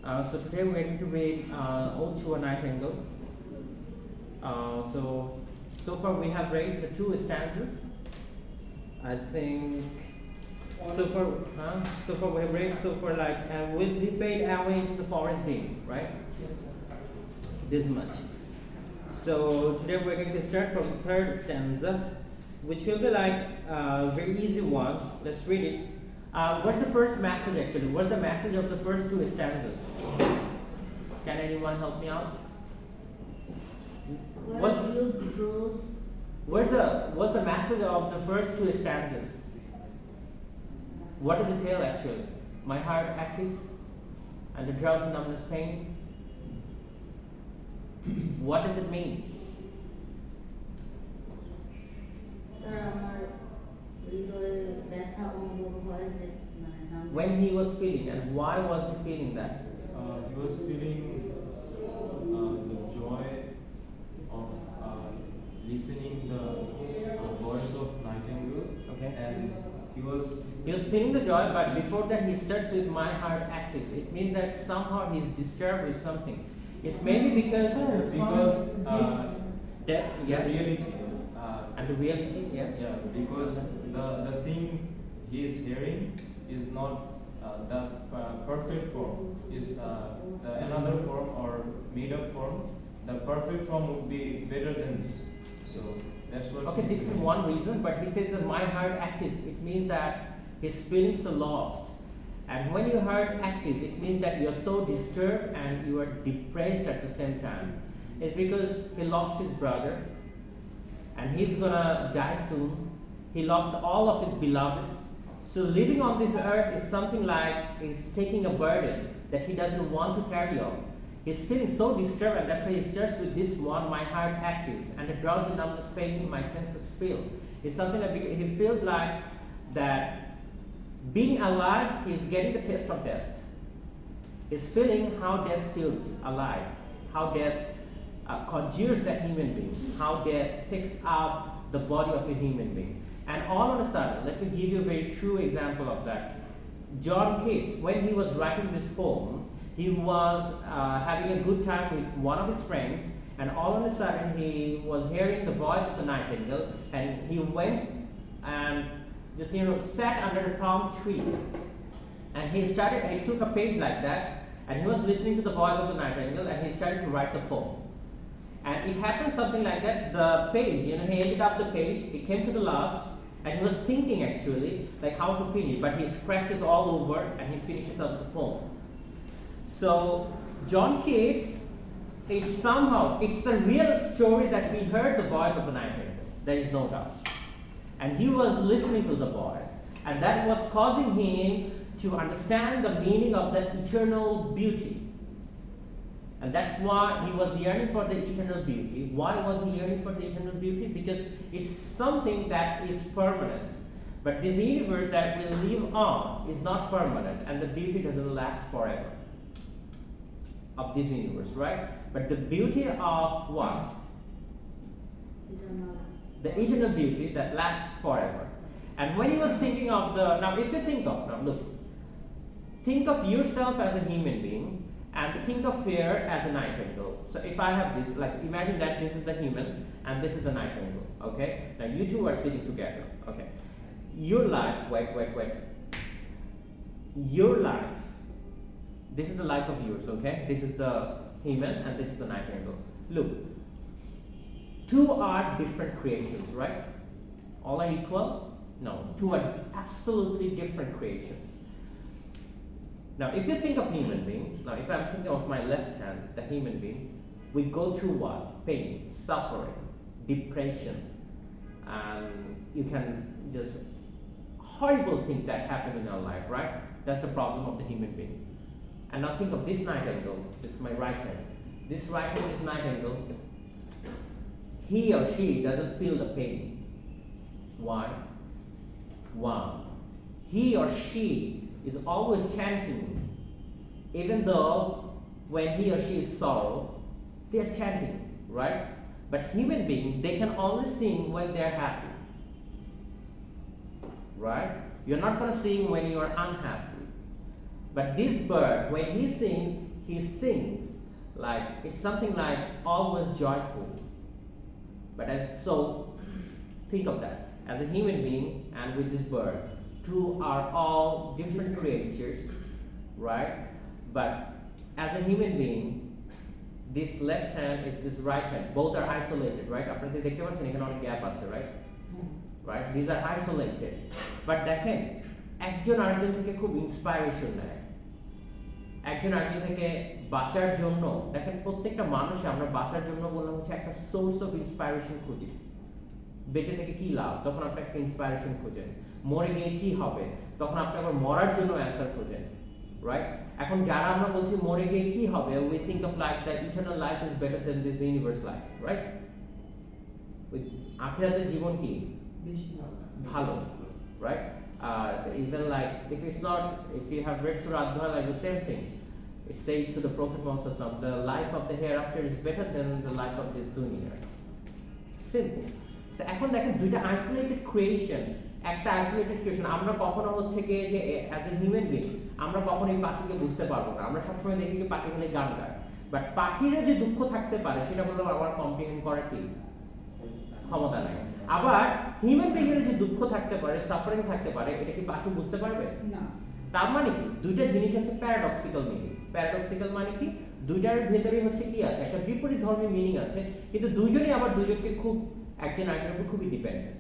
So today we're going to read Ode to a Nightingale. So far we have read the two stanzas. I think so far we have read like will he fade away into the forest dim, right? Yes, sir. This much. So today we're going to start from the third stanza, which will be like a very easy one. Let's read it. What's the first message actually? What's the message of the first two stanzas? Can anyone help me out? What's the message of the first two stanzas? What does it tell actually? My heart aches and the drowsy numbness pain. What does it mean? When he was feeling, and why was he feeling that? He was feeling the joy of listening the voice of Nightingale. Okay. And he was feeling the joy, but before that he starts with my heart aches. It means that somehow he's disturbed with something. It's maybe because the reality. And the reality, yes. Yeah, because the thing he is hearing is not the perfect form. Is another form or made up form. The perfect form would be better than this. So that's what. Okay, this is one reason, but he says that my heart aches. It means that his feelings are lost. And when your heart aches, it means that you're so disturbed and you are depressed at the same time. It's because he lost his brother and he's gonna die soon. He lost all of his beloveds. So living on this earth is something like he's taking a burden that he doesn't want to carry on. He's feeling so disturbed, and that's why he starts with this one, my heart aches, and the drowsy numbness pain, my senses feel. It's something that he feels like that being alive is getting the taste of death. He's feeling how death feels alive, how death conjures that human being, how death takes up the body of a human being. And all of a sudden, let me give you a very true example of that. John Keats, when he was writing this poem, he was having a good time with one of his friends, and all of a sudden he was hearing the voice of the nightingale, and he went and just sat under the palm tree, and he took a page like that, and he was listening to the voice of the nightingale, and he started to write the poem. And it happened something like that. The page, he ended up the page, he came to the last, and he was thinking actually like how to finish, but he scratches all over and he finishes up the poem. So John Keats, it's the real story that he heard the voice of the nightingale. There is no doubt. And he was listening to the voice, and that was causing him to understand the meaning of the eternal beauty. And that's why he was yearning for the eternal beauty. Why was he yearning for the eternal beauty? Because it's something that is permanent. But this universe that we live on is not permanent, and the beauty doesn't last forever. Of this universe, right? But the beauty of what? The eternal beauty that lasts forever. And when he was thinking of if you think of yourself as a human being, and think of here as a nightingale. So if I have this, like imagine that this is the human and this is the nightingale, okay? Now you two are sitting together, okay? Your life, wait. Your life, this is the life of yours, okay? This is the human and this is the nightingale. Look, two are different creations, right? All are equal? No, two are absolutely different creations. Now, if you think of human being, now if I'm thinking of my left hand, the human being, we go through what? Pain, suffering, depression, and you can just horrible things that happen in our life, right? That's the problem of the human being. And now think of this nightingale. This is my right hand. This right hand is nightingale. He or she doesn't feel the pain. Why? Wow. He or she is always chanting, even though when he or she is sorrow, they are chanting, right? But human beings, they can only sing when they are happy, right? You're not going to sing when you are unhappy. But this bird, when he sings like it's something like always joyful. But so think of that as a human being and with this bird, two are all different creatures, right? But as a human being, this left hand is this right hand. Both are isolated, right? আপনাদের দেখতে পাচ্ছেন এখানে অনেক gap আছে, right? Right? These are isolated. But দেখেন একজন আরেকজন থেকে খুব ইন্সপায়ারেশন নেয়, একজন আরেকজন থেকে বাঁচার জন্য। দেখেন প্রত্যেকটা মানুষে আমরা বাঁচার জন্য বললাম হচ্ছে একটা সোর্স অফ ইন্সপায়ারেশন খুঁজি। বেঁচে থেকে কি লাভ, তখন আপনি একটা ইন্সপায়ারেশন খোঁজেন। মরে গিয়ে কি হবে, তখন আপনি আবার মরার জন্য অ্যান্সার খোঁজেন, রাইট? এখন যারা আমরা বলছি মরে গিয়ে কি হবে, we think of life that eternal life is better than this universe life, right? আখিরাতের জীবন কি ভালো, right? Even like if you have read Surah Ad-Duha, like the same thing. It says to the Prophet Muhammad, the life of the hereafter is better than the life of this dunya. Simple. So এখন দেখেন দুইটা isolated creation, একটা isolated creation. আমরা কখনো হচ্ছে কি যে as a human being আমরা কখনো এই পাখিকে বুঝতে পারবো না। আমরা সবসময় দেখি যে পাখি খালি গান গায়, বাট পাখিরও যে দুঃখ থাকতে পারে সেটা বললাম আমার কম্প্রিহেন্ড করার কি ক্ষমতা নাই। আবার হিউম্যান বিং এর যে দুঃখ থাকতে পারে, সাফারিং থাকতে পারে, এটা কি পাখি বুঝতে পারবে না। তার মানে কি দুইটা জিনিস হচ্ছে প্যারাডক্সিক্যাল মিনিং। প্যারাডক্সিক্যাল মানে কি দুইটার ভেতরে হচ্ছে কি আছে, একটা বিপরীত ধর্মী মিনিং আছে, কিন্তু দুইজনই আবার দুইজনকে খুব একজন আরেকজনের উপর খুবই ডিপেন্ডেন্ট।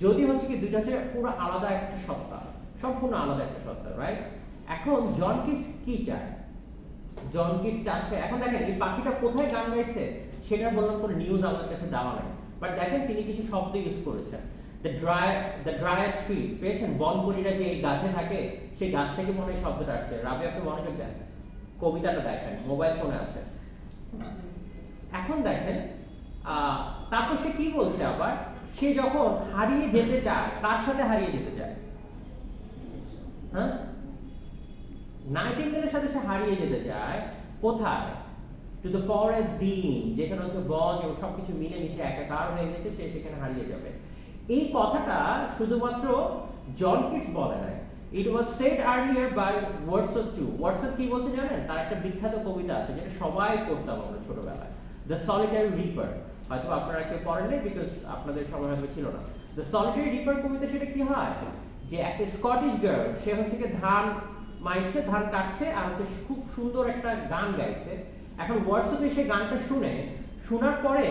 যদি হচ্ছে কি দুইটা হচ্ছে পুরো আলাদা একটা সত্তা, সম্পূর্ণ আলাদা একটা সত্তা, রাইট? এখন জন কিটস কি চায়? জন কিটস চাচ্ছে, এখন দেখেন এই পাখিটা কোথায় গান গাইছে সেটা বললাম কোনো নিউজ আমাদের কাছে দেওয়া নাই, বাট দেখেন তিনি কিছু শব্দ ইউজ করেছেন। দ্য ড্রায়ার ট্রিজ, পেয়েছেন? বনকুড়িরা যে এই গাছে থাকে সেই গাছ থেকে মনে হয় শব্দটা আসছে। রাবি আপনি মনোযোগ দেন, কবিতাটা দেখেন, মোবাইল ফোনে আছে। এখন দেখেন তারপর সে কি বলছে আবার, সে যখন হারিয়ে যেতে চায়, কার সাথে হারিয়ে যেতে চায়? হ্যাঁ, নাইটিঙ্গেলের সাথে সে হারিয়ে যেতে চায়। কোথায়? টু দ্য ফরেস্ট ডিম, যেখানে হচ্ছে বন এবং সবকিছু মিলেমিশে একাকার হয়ে গেছে, সে সেখানে হারিয়ে যাবে। এই কথাটা শুধুমাত্র জন কিটস বলে নাই, it was said earlier by Wordsworth too. Wordsworth কি বলছে জানেন? তার একটা বিখ্যাত কবিতা আছে যেটা সবাই পড়তাম আমরা ছোটবেলায়, দ্য সলিটারি রিপার। হয়তো আপনারা কেউ পড়েন নাই বিকজ আপনাদের সময় হয়তো ছিল না। দ্য সলিটারি রিপার কবিতা সেটা কি হয় যে একটা স্কটিশ গার্ল, সে হচ্ছে কি ধান মাইছে, ধান কাটছে আর হচ্ছে খুব সুন্দর একটা গান গাইছে। এখন ওয়ার্ডসওয়ার্থ সেই গানটা শোনার পরে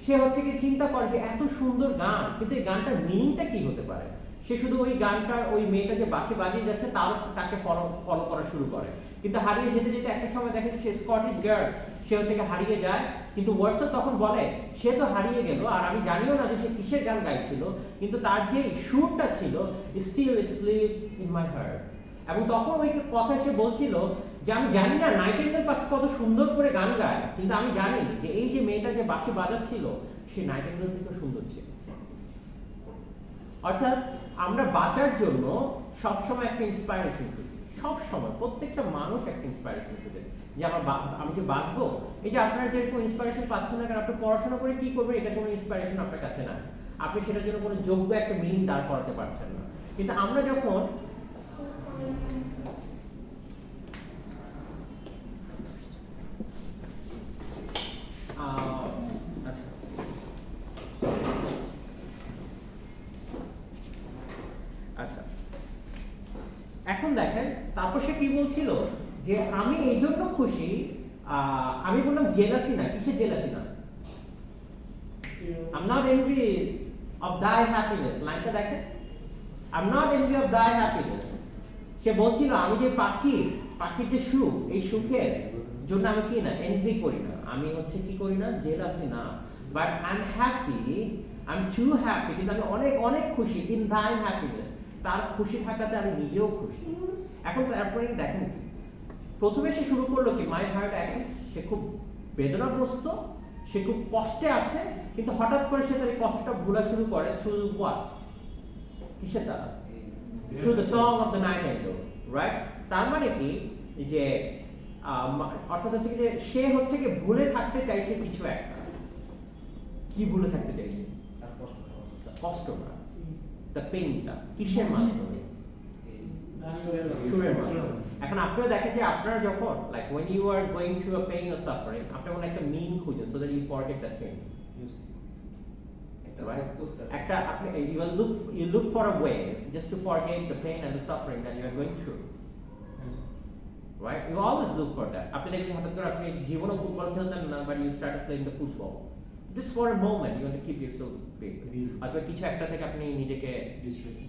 সে হচ্ছে কি চিন্তা করে যে এত সুন্দর গান, কিন্তু এই গানটার মিনিংটা কি হতে পারে। সে শুধু ওই গানটা, ওই মেয়েটা যে বাঁশি বাজিয়ে যাচ্ছে তাকে ফলো করা শুরু করে, কিন্তু হারিয়ে যেতে যেতে একটা সময় দেখে সে স্কটিশ গার্ল, সে হচ্ছে কি হারিয়ে যায়। কিন্তু ওয়ার্ডসওয়ার্থ তখন বলে সে তো হারিয়ে গেল আর আমি জানিও না যে সে কিসের গান গাইছিল, কিন্তু তার যে সুরটা ছিল still it lives in my heart. এবং তখন ওই কথা সে বলছিল যে আমি জানি না নাইটিঙ্গেল পাখি কত সুন্দর করে গান গায়, কিন্তু আমি জানি যে এই যে মেয়েটা যে বাঁশি বাজাচ্ছিল সে নাইটিঙ্গেল থেকে সুন্দর ছিল। অর্থাৎ আমরা বাঁচার জন্য সবসময় একটা ইন্সপায়ারেশন খুঁজি, সবসময় প্রত্যেকটা মানুষ একটা ইন্সপায়ারেশন খুঁজে যে আমি যে বাঁচবো। এই যে আপনারা যেরকম ইন্সপায়ারেশন পাচ্ছেন না, কারণ আপনি পড়াশোনা করে কি করবেন এটা কোনো ইন্সপায়ারেশন আপনার কাছে না, আপনি সেটার জন্য কোনো যোগ্য একটা মিনিং দাঁড় করাতে পারছেন না। কিন্তু আমরা যখন আচ্ছা এখন দেখেন তারপর সে কি বলছিল যে আমি এই জন্য খুশি, আমি বললাম জেলাসি না। কিসের জেলাসি না? I'm not envy of thy happiness, লাইনটা দেখেন, I'm not envy of thy happiness। সে বলছিল আমি যে পাখির যে সুখ, এই সুখের জন্য আমি কি না এনভি করি না, আমি হচ্ছে কি করি না জেলাসি না, but I am happy, I am two happy, কিন্তু আমি অনেক অনেক খুশি ইন thy happiness, তার খুশি থাকাতে আমি নিজেও খুশি। এখন তারপরে দেখেন প্রথমে সে শুরু করলো কি মাই হার্ট অ্যাকিস, সে খুব বেদনাগ্রস্ত, সে খুব কষ্টে আছে, কিন্তু হঠাৎ করে সে তার এই কষ্টটা ভোলা শুরু করে থ্রু হোয়াট, কিসের দ্বারা? Through the song of the nightingale, right? তার মানে কি যে অর্থাৎ হচ্ছে যে সে হচ্ছে কি ভুলে থাকতে চাইছে কিছু একটা। কি ভুলে থাকতে চাইছে? কষ্টটা, দ্য পেইনটা। কিসের মাধ্যমে? সুরের মাধ্যমে। এখন আপনিও দেখেন যে আপনারা যখন like when you are going through a pain or suffering আপনি কোনো একটা mean খুঁজেন so that you forget that pain, right? একটা আপনি you look for a way just to forget the pain and the suffering that you are going through, right? You always look for that. আপনি দেখবেন হঠাৎ করে আপনি জীবনে football খেলতেন না but you started playing the football just for a moment you want to keep yourself busy অথবা কিছু একটা থেকে আপনি নিজেকে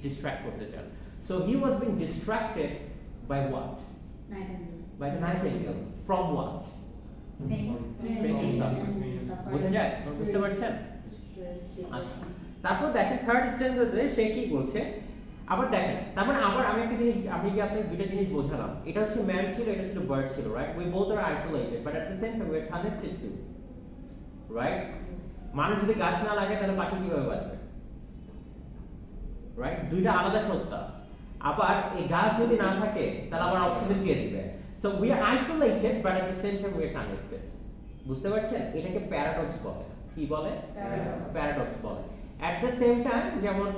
distract করতে চান. So he was being distracted by what? By the Nightingale. From what? Pain. বুঝে যায়? বুঝতে পারছেন? আচ্ছা তারপর দেখেন থার্ড স্ট্যান্ডার্ডে সে কি বলছে আবার দেখেন তার মানে আবার আমি একটা জিনিস আমি কি আপনাকে দুটো জিনিস বোঝালাম এটা হচ্ছে ম্যান ছিল এটা ছিল বার্ড ছিল right we both are isolated but at the same time we are connected to right মানুষ যদি গাছ না লাগে তাহলে পাখি কিভাবে বাঁচবে রাইট দুইটা আলাদা সত্তা আবার এই গাছ যদি না থাকে তাহলে আবার অক্সিজেন কে দিবে so we are isolated but at the same time we are connected বুঝতে পারছেন এটাকে প্যারাডক্স বলে কি বলে প্যারাডক্স বলে এট দ্য সেম টাইম যেমন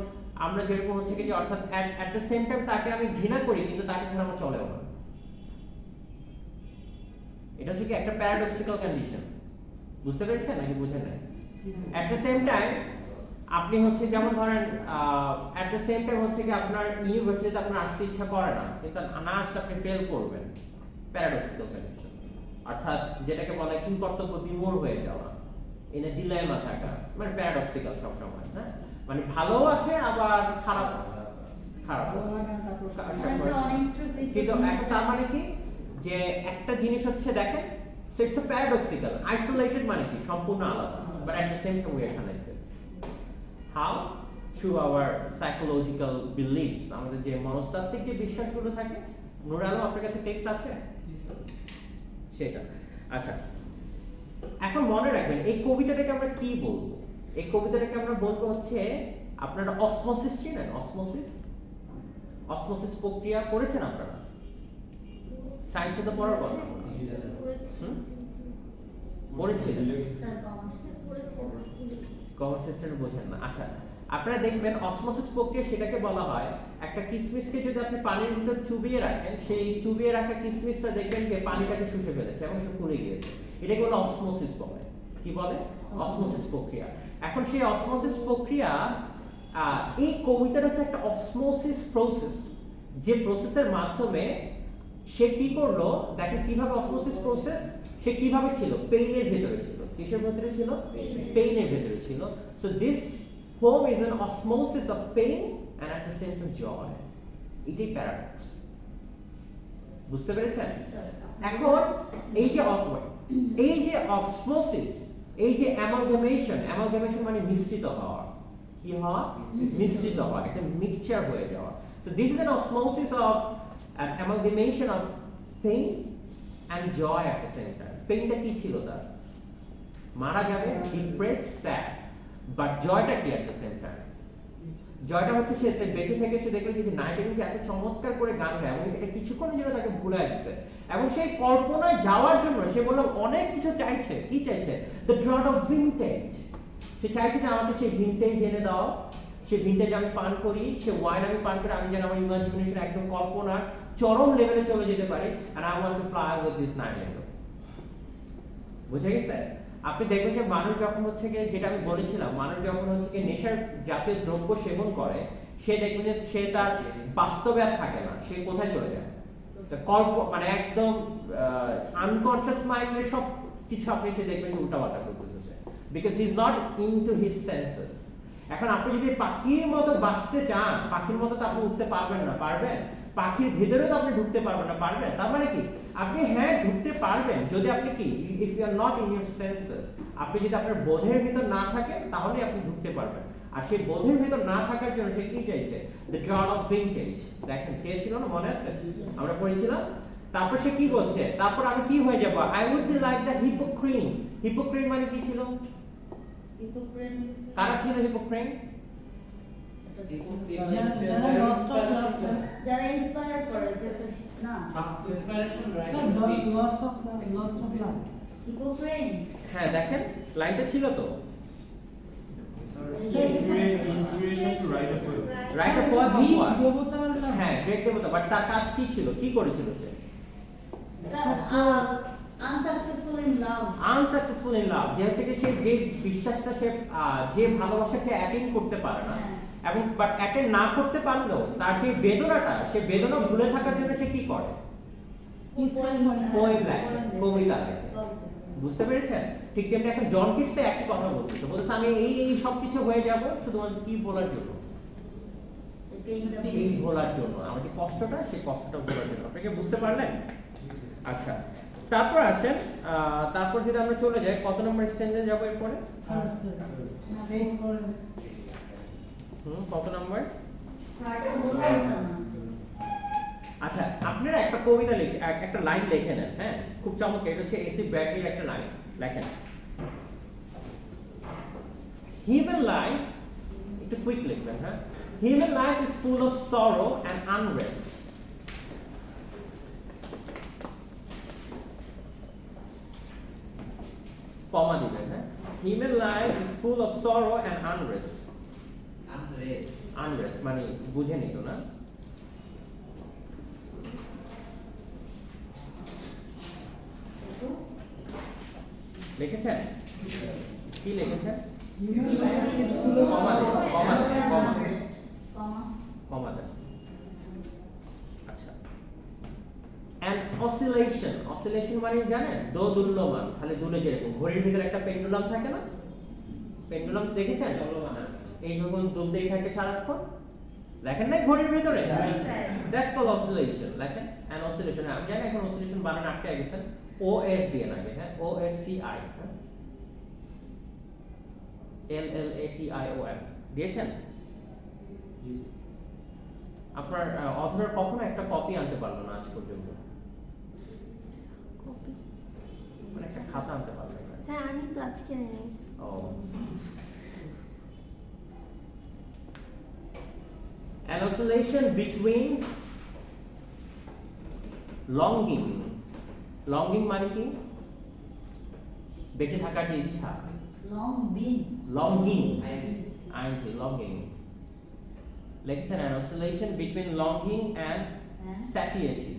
আমরা যেরকম হচ্ছে কি যে অর্থাৎ এট দ্য সেম টাইম তাকে আমি ঘৃণা করি কিন্তু তাকে ছাড়া আমার চলেও না এটা হচ্ছে কি একটা প্যারাডক্সিক্যাল কন্ডিশন বুঝতে পেরেছেন নাকি বুঝেন না এট দ্য সেম টাইম আপনি হচ্ছে যেমন ধরেন এট দ্য সেম টাইম হচ্ছে কি আপনার ইউনিভার্সিটিতে আপনার আসতে ইচ্ছা করে না কিন্তু না আসলে আপনি ফেল করবেন প্যারাডক্সিক্যাল কন্ডিশন অর্থাৎ যেটাকে বলে কি কর্তব্য বিমূঢ় হয়ে যাওয়া ইন এ ডিলেমা থাকা মানে প্যারাডক্সিক্যাল সব সময় হ্যাঁ মানে ভালো আছে আবার খারাপ খারাপ কিন্তু তার মানে কি যে একটা জিনিস হচ্ছে দেখেন so it's a paradoxical isolated মানে কি সম্পূর্ণ আলাদা but at the same time we are connected how through hour psychological beliefs আমাদের যে মনস্তাত্ত্বিক যে বিশ্বাসগুলো থাকে নূর আলম আপনার কাছে টেক্সট আছে সেটা আচ্ছা এখন মনে রাখবেন এই কবিতাটাকে আমরা কি বলবো এই কবিতাটাকে আমরা বলবো হচ্ছে আপনারা অসমোসিস চিনেন অসমোসিস প্রক্রিয়া করেছেন আপনারা সায়েন্সে তো পড়ার কথা পড়েছিলেন কমন সিস্টেম বোঝেন না আচ্ছা আপনারা দেখবেন অসমোসিস প্রক্রিয়া সেটাকে বলা হয় একটা কিসমিসকে যদি আপনি পানির ভিতর চুবিয়ে রাখেন সেই চুবিয়ে রাখা কিসমিসটা দেখবেন যে পানিটাকে শুষে ফেলেছে এবং সে ফুলে গিয়েছে এটাকে বলে অসমোসিস বলে কি বলে অসমোসিস প্রক্রিয়া এখন সেই অসমোসিস প্রক্রিয়া এই কবিতাটা হচ্ছে একটা অসমোসিস প্রসেস যে প্রসেসের মাধ্যমে সে কি করলো দেখেন কিভাবে অসমোসিস প্রসেস সে কিভাবে ছিল পেইনের ভিতরে ছিল কিসের ভিতরে ছিল পেইনের ভিতরে ছিল so this poem is an osmosis of pain and at the same time joy এটাই প্যারাডক্স বুঝতে পেরেছেন এখন এই যে অসমোসিস এই যে অ্যামালগামেশন মানে মিশ্রিত হওয়া কি হওয়া মিশ্রিত হওয়া একটা মিক্সচার হয়ে যাওয়া so this is an osmosis of an amalgamation of pain and joy at the same time পেইনটা কি ছিল তার মারা যাবে ডিপ্রেসড স্যাড বাট জয়টা কি at the same time জয়টা হচ্ছে সে বেঁচে থেকে সে দেখলেন যে নাইটিঙ্গেল এত চমৎকার করে গান গায় এবং এটা কিছুক্ষণের জন্য তাকে ভুলে দিচ্ছে এবং সেই কল্পনায় যাওয়ার জন্য সে বলল অনেক কিছু চাইছে কি চাইছে দ্য ড্রট অফ ভিনটেজ সে চাইছে যে আমাকে সেই ভিনটেজ এনে দাও সে ভিনটেজ আমি পান করি সে ওয়াইন আমি পান করি আমি যেন আমার ইমাজিনেশন একদম কল্পনার চরম লেভেলে চলে যেতে পারি and I want to fly with this Nightingale বুঝে গেছে আপনি দেখবেন যে মানুষ যখন হচ্ছে কি যেটা আমি বলেছিলাম মানুষ যখন হচ্ছে কি নেশার জাতীয় দ্রব্য সেবন করে সে দেখবেন যে সে তার বাস্তবে আর থাকে না সে কোথায় চলে যায় মানে একদম আনকনশিয়াস মাইন্ডের সব কিছু আপনি সে দেখবেন যে উল্টাপাল্টা করতেছে because he is not into his senses এখন আপনি যদি পাখির মতো বাঁচতে চান পাখির মতো তো আপনি উঠতে পারবেন না পারবেন পাখির ভিতরে তো আপনি ঢুকতে পারবেন না পারবেন তার মানে কি আপনি হ্যাঁ ঢুকতে পারবেন যদি আপনি কি if you are not in your senses আপনি যদি আপনার বোধের ভিতর না থাকেন তাহলে আপনি ঢুকতে পারবেন আর সেই বোধের ভিতর না থাকার জন্য সে কি চাইছে দ্য ড্রট অফ ভিনটেজ দেখেন চেয়েছিল না মনে আছে আমরা পড়েছিলাম তারপর সে কি বলছে তারপর আমি কি হয়ে যাব I would be like the Hippocrene মানে কি ছিল কারা ছিল হিপোক্রিন যারা ইন্সপায়ার করে না inspiration right lost of love হিপোক্রেন হ্যাঁ দেখেন লাইনটা ছিল তো Sir, Yes. inspiration to write a poem. Write a poem of Greek what? দেবতার নাম। হ্যাঁ, গ্রেট দেবতা, বাট তার কাজ কি ছিল? কি করেছিল সে? Sir, unsuccessful in love. Unsuccessful in love, যে হচ্ছে কি সে যে বিশ্বাসটা সে যে ভালোবাসা সে অ্যাটেইন করতে পারে না, হ্যাঁ। এবং বাট অ্যাটেইন না করতে পারলেও তার যে বেদনাটা, সে বেদনা ভুলে থাকার জন্য সে কি করে? পোয়েম লেখে, কবিতা লেখে। বুঝতে পেরেছেন? ঠিক তেমনি এখন জন কিটসে একই কথা বলতেছে, বলতেছে আমি এই সব কিছু হয়ে যাব শুধুমাত্র কি ভোলার জন্য, এই ভোলার জন্য, আমার যে কষ্টটা, সেই কষ্টটা ভোলার জন্য। আপনাকে বুঝতে পারলেন? আচ্ছা, তারপর আসেন, তারপর যদি আমরা চলে যাই, কত নম্বর স্ট্যান্ডে যাব এরপরে? Third, sir. Wait for কত নম্বর? Third বললাম না। আচ্ছা, আপনারা একটা কবিতা লিখে একটা লাইন লিখে নেন, হ্যাঁ, খুব চমৎকার। এটা হচ্ছে এসি ব্র্যাডলির একটা লাইন, লেখেন। Human life, একটু কুইক লিখবেন, হ্যাঁ। Human life is full of sorrow and unrest. কমা দিবেন, হ্যাঁ। Human life is full of sorrow and unrest. Unrest মানে বুঝে নিল না? লিখেছেন? কি লিখেছেন? কমা দেন। আচ্ছা, and oscillation মানে জানেন? দোদুল্যমান, খালি দুলে যেরকম ঘড়ির ভিতরে একটা পেন্ডুলাম থাকে না? পেন্ডুলাম দেখেছেন? এই যখন দুলতেই থাকে সারাক্ষণ, লেখেন না ঘড়ির ভিতরে? That's called oscillation, লেখেন। and oscillation, আমি জানি এখন oscillation বানান আটকে গেছেন, OS দিয়ে আগে, হ্যাঁ, OSCI, হ্যাঁ, LLATION দিয়েছেন? জি স্যার। আপনার অথর কখনো একটা কপি আনতে পারলো না আজ পর্যন্ত, মানে একটা খাতা আনতে পারলো না। স্যার আমি তো আজকে নেই। ও, an oscillation between longing মানে কি? বেঁচে থাকার যে ইচ্ছা, longing লিখছেন, an oscillation between longing and satiety।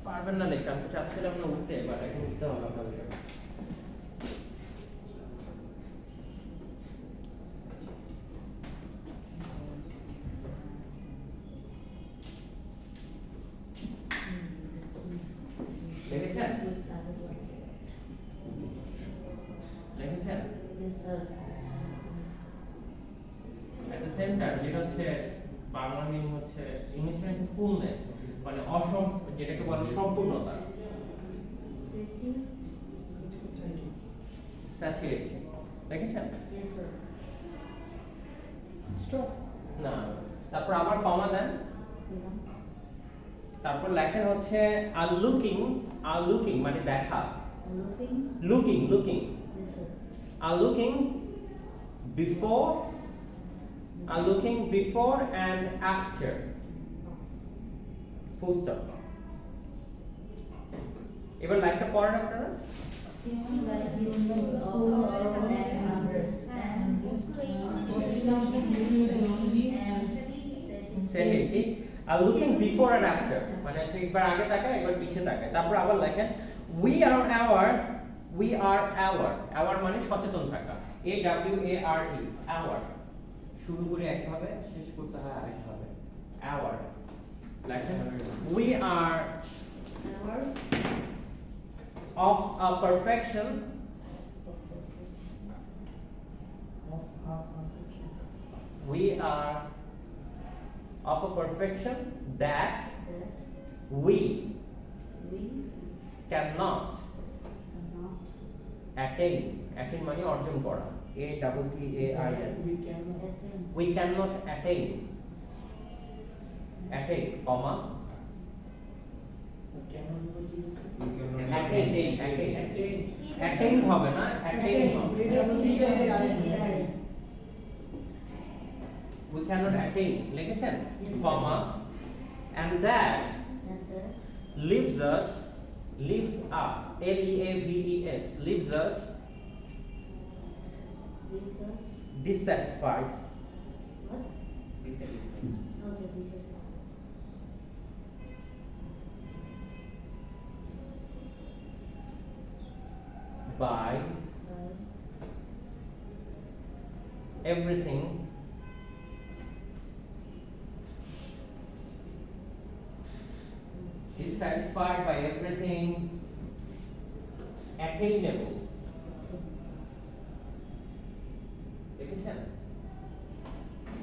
পারবেন না লেখা, আমি চাচ্ছিলাম না উঠতে, এবার এখন উঠতে হবে আপনাদের। লিখেছেন? লিখেছেন? at the same time যেটা হচ্ছে বাংলা মিনিং হচ্ছে, ইংলিশ মিনিং হচ্ছে ফুলনেস, মানে যেটাকে বলে সম্পূর্ণতা, স্যাচুরেটেড। দেখেছেন? stop. না, তারপর আবার কমা দেন, তারপর লেখেন হচ্ছে আর লুকিং মানে দেখা, looking are looking before and after, full stop। এবার লাইনটা পড়েন আপনারা। সেটি আর লুকিং বিফোর এন্ড আফটার মানে হচ্ছে একবার আগে তাকায় একবার পিছে তাকায়। তারপর আবার লেখেন we are aware মানে সচেতন থাকা, AWARE, aware, শুরু করে একভাবে শেষ করতে হয় আরেকভাবে, aware। লেখেন we are of a perfection that we cannot attain মানে অর্জন করা, ATTAIN, we cannot attain, comma attain হবে না, attain হবে, we cannot attain লিখেছেন, comma and that leaves us LEAVES, leaves us dissatisfied What? Dissatisfied. Okay, dissatisfied. by everything dissatisfied by everything attainable. দেখেছেন?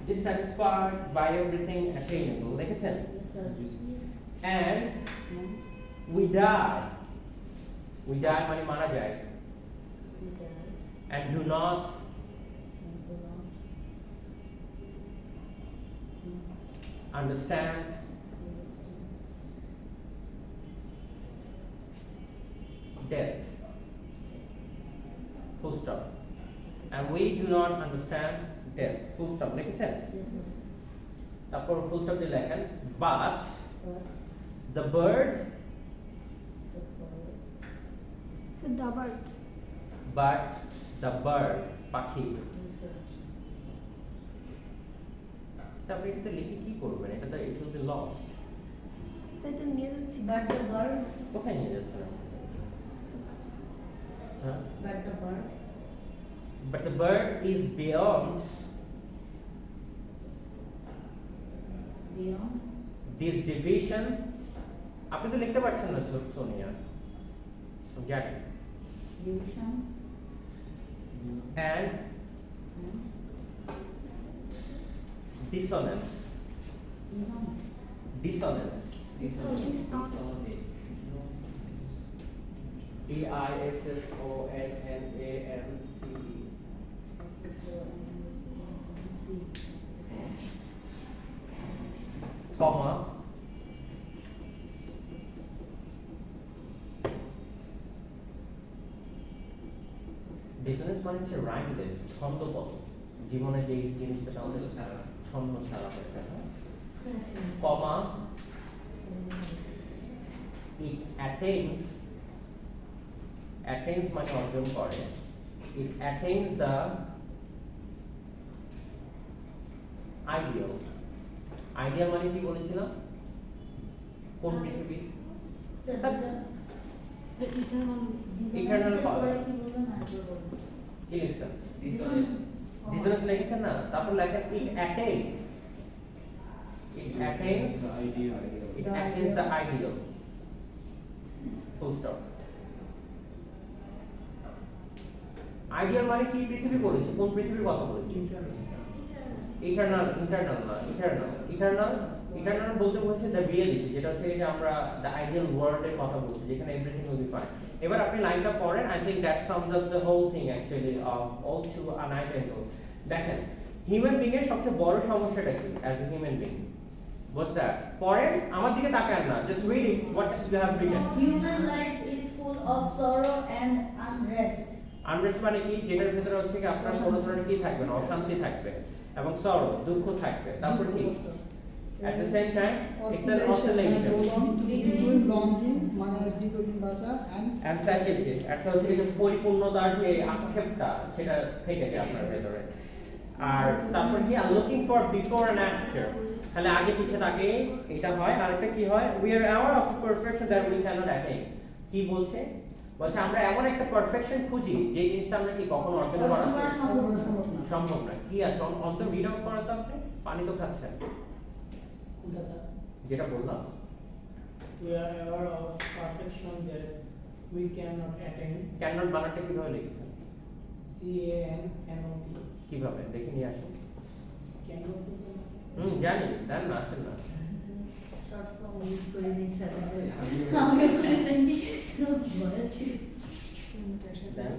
Dissatisfied by everything attainable. দেখেছেন? Yes, sir. And we die. We die মানে মারা যায়. And do not understand death. Full stop. And we do not understand death. Full stop. লিখেছেন? তারপর full stop দিয়ে লেখেন but the bird So the bird. but the bird পাখি তারপরে এটা লিখে কি করবেন এটা তো it will be lost So এটা নিয়ে যাচ্ছি। But the bird, কোথায় নিয়ে যাচ্ছেন হ্যাঁ but the bird, but the bird is beyond beyond, this division আপনি তো লিখতে পারছেন না সোনিয়া জানি division, and and dissonance dishonest. dissonance comma dissonance মানে হচ্ছে rhymeless ছন্দবদ্ধ জীবনে যে জিনিসটা আমাদের ছন্দ ছাড়া হয়ে যায় comma it attains মানে অর্জন করে it attains the ideal মানে কি বলেছিলাম কোন পৃথিবী Sir, So eternal. Eternal dishonest power. পরে কি বলবেন আর কি বলবেন? কি লিখছেন Dissonance. dissonance লিখেছেন না তারপর লেখেন it attains The idea. it attains the ideal full stop ideal মানে কি পৃথিবী বলেছে কোন পৃথিবীর কথা বলেছে eternal বলতে বলছে the reality যেটা হচ্ছে যে আমরা the ideal world এর কথা বলছি যেখানে everything will be fine এবার আপনি লাইনটা পড়েন I think that sums up the whole thing actually of all to a Nightingale দেখেন হিউম্যান বিং এর সবচেয়ে বড় সমস্যাটা কি as a human being what's that পড়েন আমার দিকে তাকান না just read it what you have written Human life is full of sorrow and unrest. Unrest মানে কি যেটার ভিতরে হচ্ছে কি আপনার কোনো ধরনের কি থাকবে না অশান্তি থাকবে এবং সরো দুঃখ থাকবে তারপর কি at the same time it's an oscillation between longing মানে দীর্ঘদিন বাসা and satiety একটা হচ্ছে যে পরিপূর্ণতার যে আক্ষেপটা সেটা থেকে যায় আপনার ভেতরে আর তারপর কি looking for before and after তাহলে আগে পিছে তাকে এটা হয় আর একটা কি হয় we are aware of a perfection that we cannot attain কি বলছে আমরা এমন একটা পারফেকশন খুঁজি যে জিনিসটা আমরা কি কখনো অর্জন করা সম্ভব না কি আছে অন্তর রিড আউট করা তো আপনি পানি তো খাচ্ছেন Huda sir, যেটা বললাম we are aware of perfection that we cannot attain. Cannot বানানটা কিভাবে লিখেছেন CANNOT. কিভাবে দেখে নিয়ে আসুন Cannot বুঝছেন? জানি দেন না আসেন না Short form use করে দিন স্যার আমি করে দেননি বলেছি দেন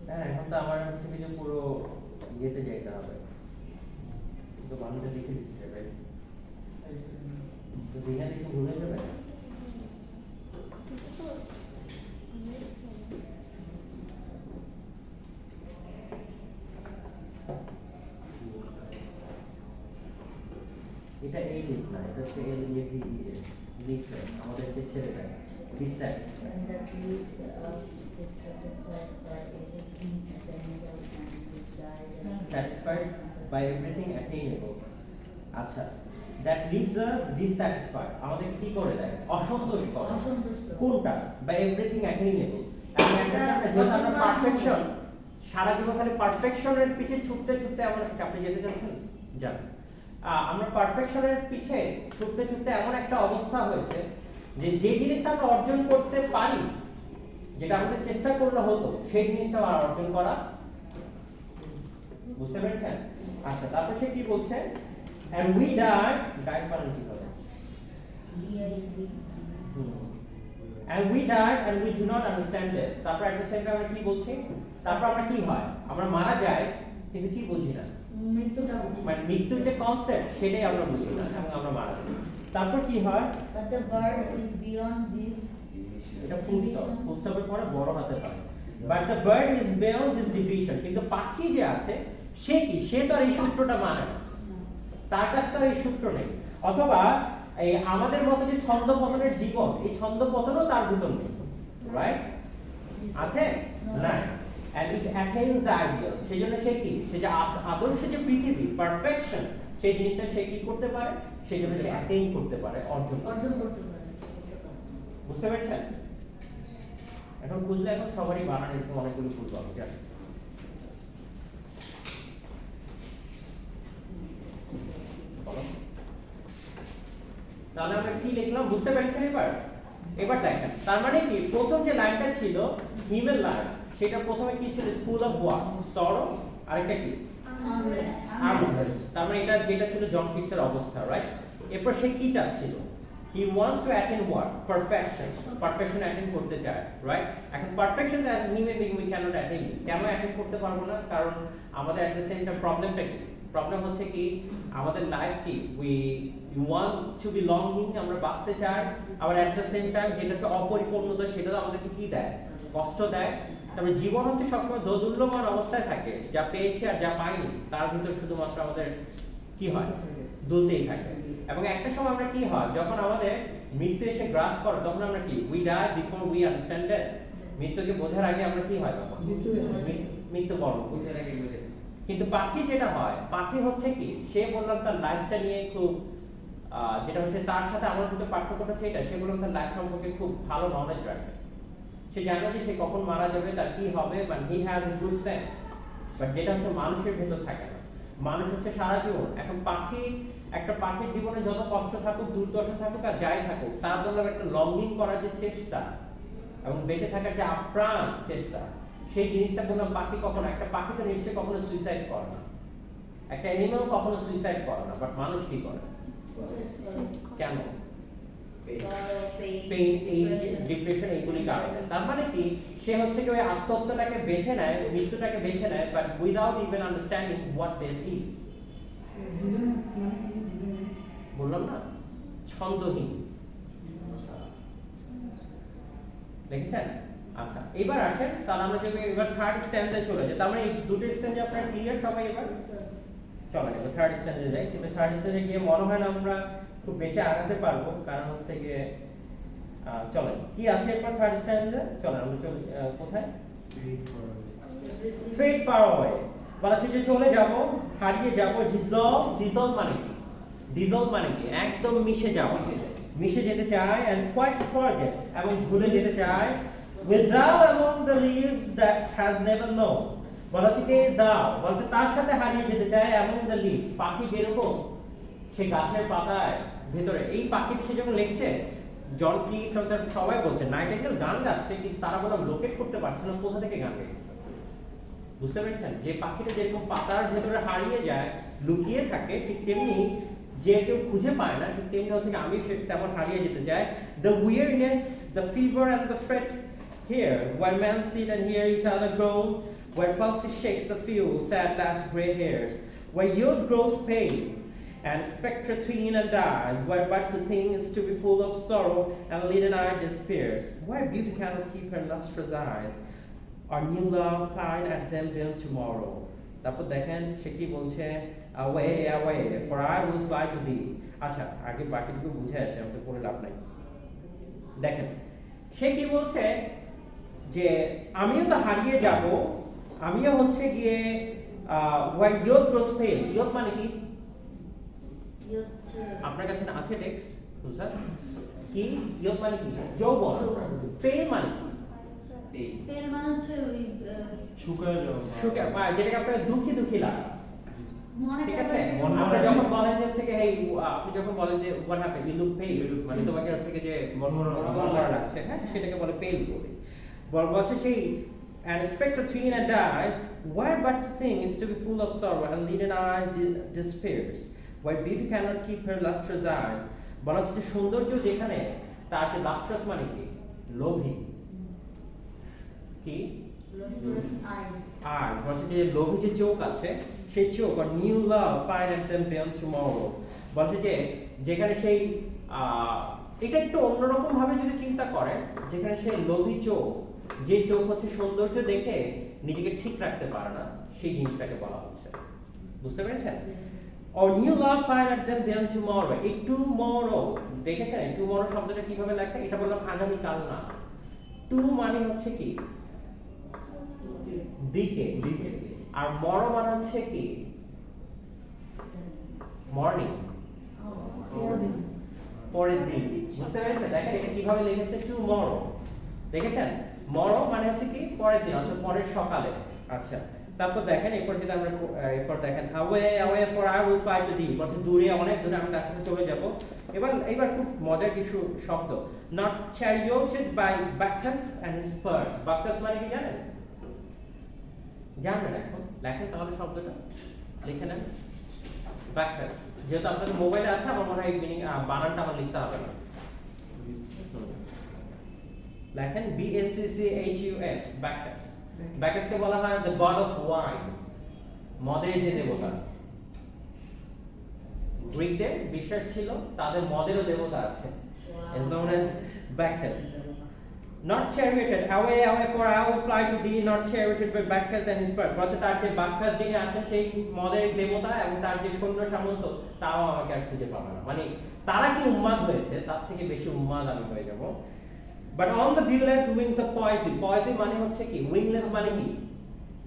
হ্যাঁ এখন তো আমার হচ্ছে কি যে পুরো ইয়েতে যেতে হবে তো বাংলাটা লিখে দিচ্ছে রাইট তো বিনা দেখে ভুলে যাবে এটা এই লিপ না, এটা হচ্ছে LEAVES, লিপস আমাদেরকে ছেড়ে দেয়, dissatisfied. And that leaves us dissatisfied by everything attainable and desired. Satisfied by everything attainable. আচ্ছা, that leaves us dissatisfied. আমাদের কি করে দেয়? অসন্তুষ্ট করে। অসন্তুষ্ট। কোনটা? by everything attainable. এবং একটা যেহেতু আমরা পারফেকশন, সারা জীবন খালি পারফেকশনের পিছে ছুটতে ছুটতে এমন আপনি যেতে চাচ্ছেন? যান। আমরা পারফেকশনের পিছে ছুটতে ছুটতে এমন একটা অবস্থা হয়েছে যে যে জিনিসটা আমরা অর্জন করতে পারি, যেটা আমাদের চেষ্টা করলে হতো, সেই জিনিসটা আর অর্জন করা, বুঝতে পেরেছেন? আচ্ছা, তারপর সে কি বলছে? and we died পারেন কি হবে? and we died and we do not understand it. তারপর at the same time আমরা কি বলছি? তারপর আমরা কি হয়? আমরা মারা যাই কিন্তু কি বুঝি না। মৃত্যুটা বুঝি। মানে মৃত্যুর যে কনসেপ্ট সেটাই আমরা বুঝি না এবং আমরা মারা যাই। তারপর কি হয়? But the bird is beyond this. এটা ফুল স্টপের পরে বড় হতে পারে। but the bird is beyond this division. কিন্তু পাখি যে আছে সে কি? সে তো আর এই সূত্রটা মানে না। তার কাছে তো এই সূত্র নেই। অথবা এই আমাদের মতো যে ছন্দপতনের জীবন, এই ছন্দপতনও তার ভিতর নেই, রাইট? আছে না, and it attains the ideal. সেই জন্য সে কি? সে যে আদর্শ যে পৃথিবী, পারফেকশন, সেই জিনিসটা সে কি করতে পারে? সেই জন্য সে অ্যাটেইন করতে পারে, অর্জন করতে পারে। বুঝতে পেরেছেন? এখন বুঝলে এখন সবারই বানান এরকম অনেকগুলো ভুল পাবে। তাহলে আমরা কি লিখলাম বুঝতে পেরেছেন এবার? এবার দেখেন, তার মানে কি প্রথম যে লাইনটা ছিল হিমেল লাইন, সেটা প্রথমে কি ছিল? Full of what? সরো। আরেকটা কি? আনরেস্ট। তার মানে এটা যেটা ছিল জন কিটসের অবস্থা, রাইট? এরপর সে কি চাচ্ছিল? He wants to attain what? Perfection. Perfection attain করতে চায়, রাইট? এখন perfection as human being we cannot attain. কেন অ্যাটেইন করতে পারবো না? কারণ আমাদের এট দ্য সেম টাইম প্রবলেমটা কি? প্রবলেম হচ্ছে কি আমাদের লাইফ কি we want to be longing, আমরা বাঁচতে চাই, আবার এট দ্য সেম টাইম যেটা হচ্ছে অপরিপূর্ণতা সেটা আমাদেরকে কি দেয়? কষ্ট দেয়। তারপরে জীবন হচ্ছে সবসময় দোদুল্যমান অবস্থায় থাকে, যা পেয়েছি আর যা পাইনি তার ভিতর শুধুমাত্র আমাদের কি হয়? দুলতেই থাকে। এবং একটা সময় আমরা কি হয়? যখন আমাদের মৃত্যু এসে গ্রাস করে তখন আমরা কি? We die before we understand it. মৃত্যুকে বোঝার আগে আমরা কি হয়? তখন মৃত্যুবরণ করি। কিন্তু পাখি যেটা হয়, পাখি হচ্ছে কি সে বললাম তার লাইফটা নিয়ে খুব যেটা হচ্ছে তার সাথে আমার ভিতরে পার্থক্যটা সেটা, সে বললাম তার লাইফ সম্পর্কে খুব ভালো নলেজ রাখে। সে জানে যে সে কখন মারা যাবে, তার কি হবে, মানে he has a good sense. But যেটা হচ্ছে মানুষের ভেতর থাকে না। মানুষ হচ্ছে সারা জীবন। এখন পাখি, একটা পাখির জীবনে যত কষ্ট থাকুক, দুর্দশা থাকুক আর যাই থাকুক, তার জন্য একটা লঙ্গিং করার যে চেষ্টা এবং বেঁচে থাকার যে আপ্রাণ চেষ্টা, সেই জিনিসটা কোনো পাখি কখনো, একটা পাখি তো নিশ্চয়ই কখনো সুইসাইড করে না, একটা অ্যানিমাল কখনো সুইসাইড করে না, বাট মানুষ কি করে? কেন? পেইন, এইজ, ডিপ্রেশন, এইগুলি কারণে। তার মানে কি সে হচ্ছে কি ওই আত্মহত্যাটাকে বেছে নেয়, মৃত্যুটাকে বেছে নেয়, but without even understanding what death is. বললাম না, ছন্দহীন। দেখেছেন? আচ্ছা, এবার আসেন, তাহলে আমরা যদি এবার থার্ড স্ট্যান্ডে চলে যাই, তার মানে এই দুটো স্ট্যান্ডে আপনারা ক্লিয়ার সবাই? এবার চলেন এবার থার্ড স্ট্যান্ডে যাই। কিন্তু থার্ড স্ট্যান্ডে গিয়ে মনে হয় না আমরা খুব বেশি আগাতে পারবো, কারণ হচ্ছে গিয়ে চলেন কি আছে এরপর থার্ড স্ট্যান্ডে? চলেন আমরা চলে কোথায়? Fade far away. বলা হচ্ছে যে চলে যাব, হারিয়ে যাব। ডিসলভ, ডিসলভ মানে কি? ডিসলভ মানে কি? একদম মিশে যাওয়া, মিশে যেতে চায়। and quite forget, এবং ভুলে যেতে চায়। withdraw among the leaves that has never known। বলা হচ্ছে কি দাও, বলছে তার সাথে হারিয়ে যেতে চায় among the leaves। পাখি যেরকম সে গাছের পাতায় ভেতরে, এই পাখিটি সে যখন লিখছে, জন কিটস সবাই বলছে নাইটেঙ্গেল গান গাচ্ছে, কিন্তু তারা বলা লোকেট করতে পারছে না কোথা থেকে গান গাইছে। বুঝতে পেরেছেন? যে পাখিটা যেরকম পাতার ভেতরে হারিয়ে যায়, লুকিয়ে থাকে, ঠিক তেমনি যে কেউ খুঁজে পায় না, ঠিক তেমনি হচ্ছে আমি তেমন হারিয়ে যেতে চাই। The weariness, the fever and the fret here, where men sit and hear each other groan, where pulse shakes a few sad last grey hairs, where youth grows pale and spectre tween and dies, where but to think is to be full of sorrow and leaden-eyed despairs, where beauty cannot keep her lustrous eyes, or new love pine at them till tomorrow. তারপর দেখেন সে কি বলছে, away away for I will fly to thee আচ্ছা আগে বাকিটুকু বুঝে আসে আমি তো পড়ে লাভ নাই দেখেন সে কি বলছে যে আমিও তো হারিয়ে যাব আমিও হচ্ছে গিয়ে where youth grows pale youth মানে কি আপনার কাছে আছে টেক্সট স্যার কি youth মানে কি যৌবন pale মানে কি পেল মানে হচ্ছে ওই শুকায় যাওয়া যেটাকে আপনার দুঃখী দুঃখী লাগে মনে ঠিক আছে মন আপনি মরা যখন বলেন যে হচ্ছে কি hey আপনি যখন বলেন যে what happened you look pale মানে তোমাকে হচ্ছে কি যে মন মরা লাগছে হ্যাঁ সেটাকে বলে pale বলে বলছে সেই and spectre thin and dies where but to think is to be full of sorrow and leaden eyes despairs where beauty cannot keep her lustrous eyes বলা হচ্ছে যে সৌন্দর্য যেখানে তার যে lustrous মানে কি লোভী কি আর বলছে যে লোভী যে চোখ আছে সেই চোখ আর new love pine and them them tomorrow বলছে যে যেখানে সেই এটা একটু অন্যরকম ভাবে যদি চিন্তা করেন যেখানে সেই লোভী চোখ যে চোখ হচ্ছে সৌন্দর্য দেখে নিজেকে ঠিক রাখতে পারে না সেই জিনিসটাকে বলা হচ্ছে বুঝতে পেরেছেন or new love pine at them then tomorrow এই tomorrow দেখেছেন tomorrow শব্দটা কিভাবে লেখা এটা বললাম আগামী কাল না টু মানে হচ্ছে কি দিকে আর মরো মানে হচ্ছে কি মর্নিং পরের দিন বুঝতে পেরেছেন দেখেন এটা কিভাবে লিখেছে টুমরো দেখেছেন মরো মানে হচ্ছে কি পরের দিন অর্থাৎ পরের সকালে আচ্ছা তারপর দেখেন এরপর যদি আমরা এরপর দেখেন away for I will fly to thee বলছে দূরে অনেক দূরে আমি তার সাথে চলে যাব এবার খুব মজার কিছু শব্দ not charioted by Bacchus and his spurs Bacchus মানে কি জানেন জানবেন এখন লেখেন তাহলে শব্দটা লিখে নেন Bacchus যেহেতু আপনাদের মোবাইলে আছে আমার মনে হয় এই মিনিং বানানটা আমার লিখতে হবে না লেখেন BACCHUS Bacchus Bacchus কে বলা হয় the god of wine মদের যে দেবতা গ্রিকদের বিশ্বাস ছিল তাদের মদেরও দেবতা আছে is known as Bacchus not charioted away for I will fly to thee not charioted by Bacchus and his spurs বলছে তার যে Bacchus যিনি আছেন সেই মদের দেবতা এবং তার যে সৈন্য সামন্ত তাও আমাকে আর খুঁজে পাবে না মানে তারা কি উন্মাদ হয়েছে তার থেকে বেশি উন্মাদ আমি হয়ে যাব but on the viewless wings of poesy মানে হচ্ছে কি wingless মানে কি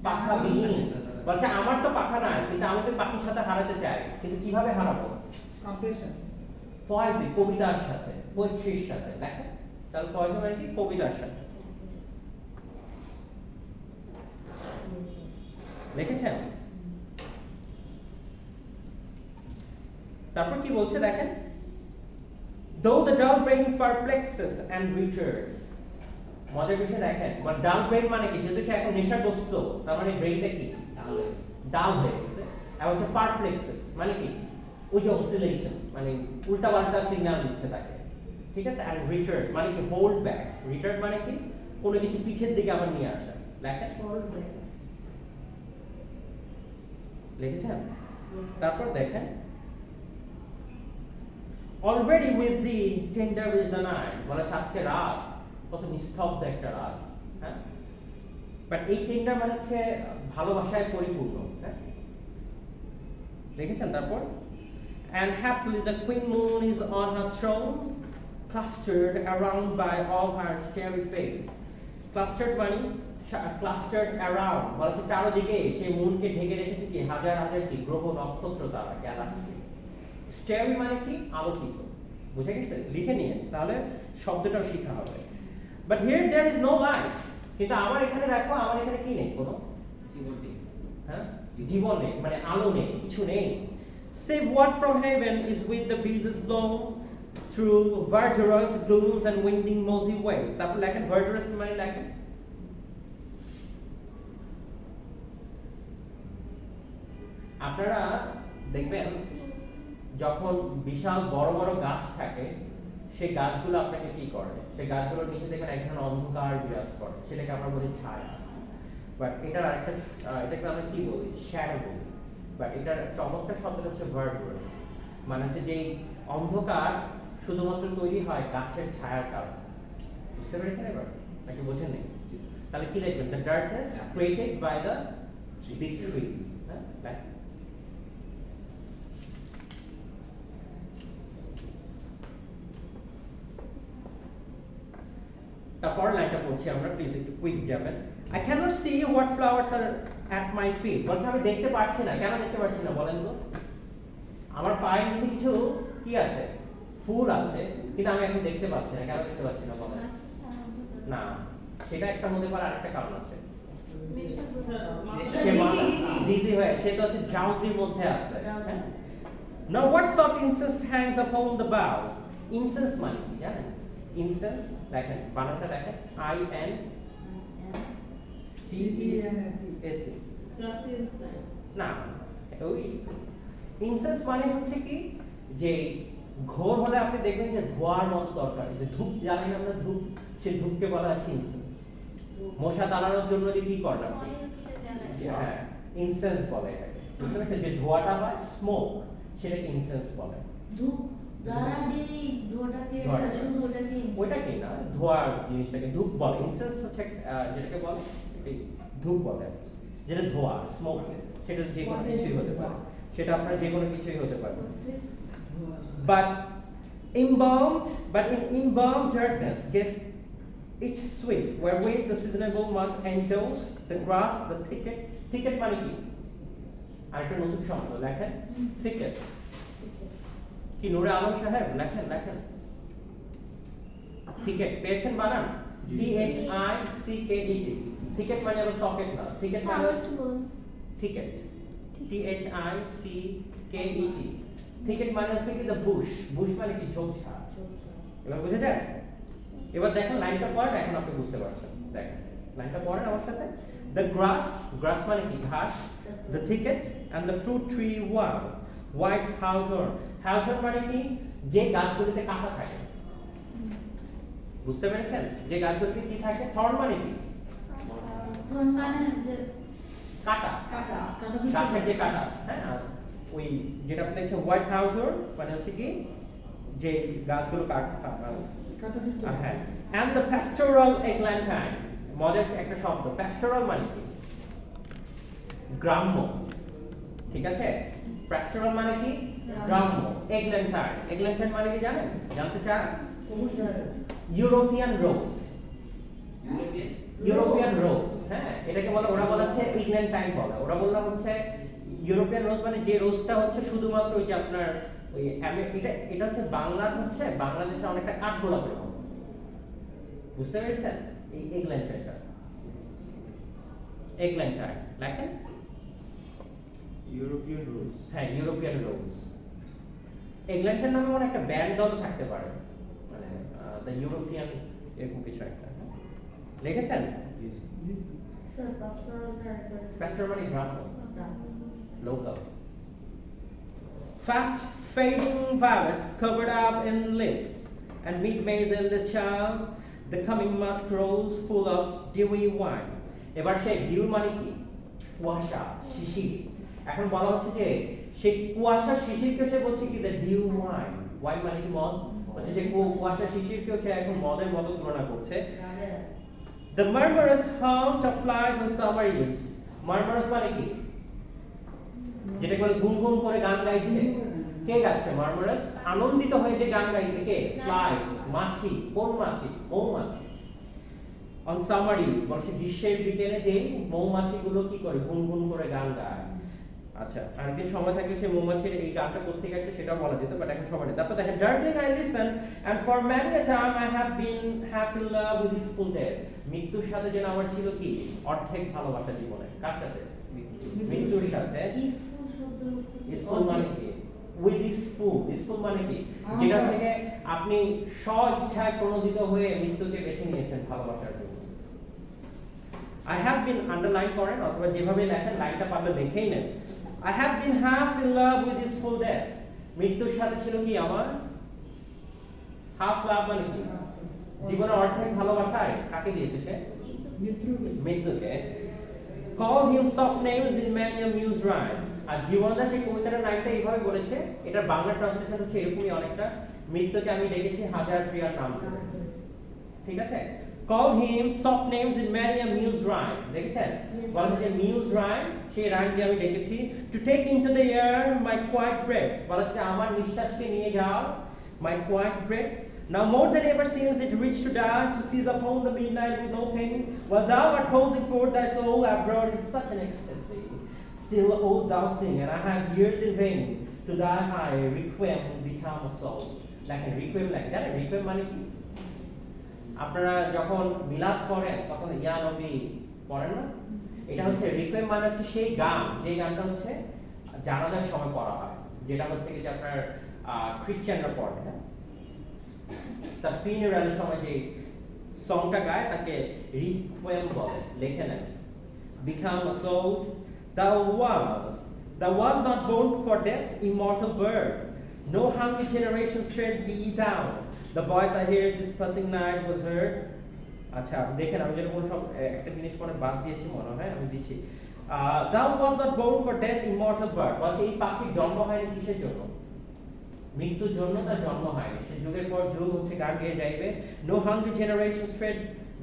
পাখাবিহীন বলছে আমার তো পাখা নাই কিন্তু আমি তো পাখির সাথে হারাতে চাই কিন্তু কিভাবে হারাবো কম্পিটিশন poesy কবিতার সাথে পোয়েট্রির সাথে দেখেন তাহলে poesy মানে কি কবিতার সাথে লিখেছেন তারপর কি বলছে দেখেন though the dull brain perplexes and returns মজার বিষয় দেখেন বা ডাল ব্রেন মানে কি যেহেতু সে এখন নেশাগ্রস্ত তার মানে ব্রেনটা কি ডাল হয়ে গেছে আর হচ্ছে পারপ্লেক্সেস মানে কি ওই যে অসিলেশন মানে উল্টাপাল্টা সিগন্যাল দিচ্ছে তাকে ঠিক আছে and returns মানে কি হোল্ড ব্যাক রিটার্ন মানে কি কোনো কিছু পিছের দিকে আবার নিয়ে আসা লেখেন লিখেছেন তারপর দেখেন already with the tender is the night বলা আজকে রাত কত নিস্তব্ধ একটা রাত হ্যাঁ বাট এই টেন্ডার মানে হচ্ছে ভালোবাসায় পরিপূর্ণ হ্যাঁ দেখেছেন তারপর and happily the queen moon is on her throne clustered around by all her starry face clustered মানে clustered around বলা হচ্ছে চারদিকে সেই মুনকে ঢেকে রেখেছে কি হাজার হাজার কি গ্রহ নক্ষত্র তারা গ্যালাক্সি starry মানে কি আলোকিত বুঝে গেছে লিখে নিয়ে তাহলে শব্দটাও শেখা হবে but here there is no light কিন্তু আমার এখানে দেখো আমার এখানে কি নেই কোনো জীবন নেই হ্যাঁ জীবন নেই মানে আলো নেই কিছু নেই save what from heaven is with the breezes blown through verdurous glooms and winding mossy ways তারপর লেখেন verdurous মানে লেখেন আপনারা দেখবেন যখন বিশাল বড় বড় গাছ থাকে সেই গাছগুলো আপনাকে কি করে সেই গাছগুলোর নিচে দেখবেন এক ধরনের অন্ধকার বিরাজ করে সেটাকে আমরা বলি ছায়া বাট এটার আরেকটা এটাকে আমরা কি বলি শ্যাডো বলি বাট এটার চমৎকার শব্দটা হচ্ছে ভার্ডুয়াস মানে হচ্ছে যে অন্ধকার শুধুমাত্র তৈরি হয় গাছের ছায়ার কারণে বুঝতে পেরেছেন এবার নাকি বোঝেন নেই তাহলে কি লিখবেন the darkness created by the big trees হ্যাঁ তারপর লাইনটা পড়ছি আমরা, প্লিজ একটু কুইক যাবেন। I cannot see what flowers are at my feet. বলছে আমি দেখতে পাচ্ছি না, কেন দেখতে পাচ্ছি না বলেন তো? আমার পায়ের নিচে কিছু কি আছে? ফুল আছে, কিন্তু আমি এখন দেখতে পাচ্ছি না, কেন দেখতে পাচ্ছি না বলেন? না, সেটা একটা হতে পারে, আরেকটা কারণ আছে। সে মাথা ডিজি হয়ে, সে তো হচ্ছে ড্রাউজির মধ্যে আছে। হ্যাঁ? Now what soft incense hangs upon the boughs? Incense মানে কি জানেন? Incense দেখেন, বানানটা দেখেন, I N C E S E। না, ওই ইনসেন্স মানে হচ্ছে কি, যে ঘোর হলে আপনি দেখবেন যে ধোঁয়ার মতো দরকার, যে ধূপ জ্বালেন আমরা, ধূপ, সেই ধূপকে বলা হচ্ছে ইনসেন্স। মশা তাড়ানোর জন্য যে কি করেন আপনি, হ্যাঁ, ইনসেন্স বলে এটাকে, বুঝতে পারছেন? যে ধোঁয়াটা হয়, স্মোক, সেটাকে ইনসেন্স বলে। ধূপ দ্বারা যে ধোঁয়াটাকে, শুধু ওটাকে ওইটাকে না, ধোঁয়ার জিনিসটাকে ধূপ বলে। ইনসেন্স হচ্ছে যেটাকে বলে এই ধূপ বলে, যেটা ধোঁয়া, স্মোক, সেটা যে কোনো কিছুই হতে পারে, সেটা আপনার যে কোনো কিছুই হতে পারে। But in embalmed darkness, guess each sweet, wherewith the seasonable month enters the grass, the thicket. Thicket মানে কি? আরেকটা নতুন শব্দ লেখেন, thicket। কি নূরে আলম সাহেব লেখেন, লেখেন। thicket পেয়েছেন বানান? T H I C K E T। thicket মানে হলো সকেট না, thicket মানে thicket, T H I C K E T। thicket মানে হচ্ছে কি, the bush, bush মানে কি, ঝোপঝাড়। এবার বুঝে যায়? এবার দেখেন লাইনটা পড়েন, এখন আপনি বুঝতে পারছেন। দেখেন লাইনটা পড়েন আমার সাথে। The grass, grass মানে কি, ঘাস, the thicket and the fruit tree one, white hawthorn, hawthorn মানে কি, যে গাছগুলিতে কাঁটা থাকে। বুঝতে পেরেছেন? যে গাছগুলিতে কি থাকে? thorn মানে কি? ধন মানে যে কাঁটা, কাটা, গাছের যে কাঁটা, হ্যাঁ, ওই যেটা আপনি দেখছেন হোয়াইট হাউথর্ন মানে হচ্ছে কি, যে গাছগুলো হ্যাঁ। And the pastoral eglantine, মজার একটা শব্দ, pastoral মানে কি, গ্রাম্য, ঠিক আছে? pastoral মানে কি, গ্রাম্য। eglantine, eglantine মানে কি জানেন? জানতে চান? ইউরোপিয়ান রোজ, ইউরোপিয়ান রোজ, হ্যাঁ, এটাকে বলে, ওরা বলে হচ্ছে এগল্যান্টাইন বলে, ওরা বললা হচ্ছে ইউরোপিয়ান রোজ, মানে যে রোজটা হচ্ছে শুধুমাত্র ওই যে আপনার ওই এটা হচ্ছে বাংলার, হচ্ছে বাংলাদেশে অনেকটা কাঠগোলাপের মতো, বুঝতে পেরেছেন? এই এগল্যান্টাইনটা, এগল্যান্টাইন লেখেন, ইউরোপিয়ান রোজ। হ্যাঁ, ইউরোপিয়ান রোজ। এগল্যান্টাইন নামে মানে একটা ব্যান্ড দল থাকতে পারে, মানে দ্য ইউরোপিয়ান এরকম কিছু একটা, লিখেছেন? স্যার পাস্টোরালটা Pastor মানে গ্রাম্য, local. Fast fading violets covered up in leaves, and mid-May's eldest child, the coming musk rose full of dewy wine. এবার সেই ডিউ মানে কি, কুয়াশা, শিশির। এখন বলা হচ্ছে যে সেই কুয়াশা শিশিরকে সে বলছে কি, দ্য ডিউ ওয়াইন, ওয়াইন মানে কি, মদ, হচ্ছে যে কুয়াশা শিশিরকেও সে এখন মদের মতো তুলনা করছে। The murmurous haunt of flies and summer eves. Murmurous মানে কি, যেটা বলে গুনগুন করে গান গাইছে। কে গাচ্ছে মার্মারাস? আনন্দিত হয়ে যে গান গাইছে কে? ফ্লাইস, মাছি। কোন মাছি? মৌমাছি। অন সামারি বলছে গ্রীষ্মের বিকেলে যে মৌমাছিগুলো কি করে? গুনগুন করে গান গায়। আচ্ছা, আরেকদিন সময় থাকলে সেই মৌমাছির এই গানটা কোথা থেকে আসে সেটাও বলা যেত, বাট এখন সময় নেই। তারপর দেখেন, darling I listen and for many a time I have been have in love with his full death. মৃত্যুর সাথে যেন আমার ছিল কি, অর্ধেক ভালোবাসা জীবনে। কার সাথে? মৃত্যুর সাথে। ইসফুল মানে কি? উইথ হিজ ফুল। ইসফুল মানে কি? যেটা থেকে আপনি স্ব ইচ্ছায় প্রণোদিত হয়ে মৃত্যুকে বেছে নিয়েছেন ভালোবাসার জন্য। I have been underline করেন অথবা যেভাবে লেখেন লাইনটা পারলে লিখেই নেন। I have been half in love with his full death. মৃত্যুর সাথে ছিল কি আমার? half love মানে কি? জীবনের অর্ধেক ভালোবাসায় কাকে দিয়েছে সে? মৃত্যুকে। Call him soft names in many a muse rhyme. আর জীবনদা সেই কবিতার লাইনটা এইভাবে বলেছে, এটার বাংলা ট্রান্সলেশন হচ্ছে এরকমই অনেকটা, মৃত্যুকে আমি ডেকেছি হাজার প্রিয়ার নাম ধরে। ঠিক আছে? Call him soft names in many a muse rhyme. দেখেছেন? বলা যে muse rhyme, সেই রাইম দিয়ে আমি ডেকেছি। To take into the air my quiet breath. বলা যে আমার নিঃশ্বাসকে নিয়ে যাও, my quiet breath. Now more than ever seems it rich to die, to seize upon the midnight with no pain, while thou art holding forth thy soul abroad in such an ecstasy. Still owest thou sing, and I have years in vain to thy high requiem become a soul. Like a requiem, like that, requiem মানে কি? আপনারা যখন মিলাদ করেন তখন ইয়া নবী পড়েন না? এটা হচ্ছে রিকোয়েম মানে হচ্ছে সেই গান, যে গানটা হচ্ছে জানাজার সময় পড়া হয়, যেটা হচ্ছে কি যে আপনার খ্রিস্টানরা পড়ে, হ্যাঁ? তার ফিউনারালের সময় যে সংটা গায় তাকে রিকোয়েম বলে। লিখে নেন, become a soul, thou was not born for death, immortal bird, no hungry generation tread thee down, the voice I hear this passing night was heard. আচ্ছা দেখেন আমি যেটা কোনো সব একটা জিনিস পরে বাদ দিয়েছি মনে হয়, আমি দিচ্ছি thou was not born for death, immortal bird, বলছে এই পাখির জন্ম হয়নি কিসের জন্য? মৃত্যুর জন্য তার জন্ম হয়নি, সে যুগের পর যুগ হচ্ছে গান গেয়ে যাইবে। No hungry generations tread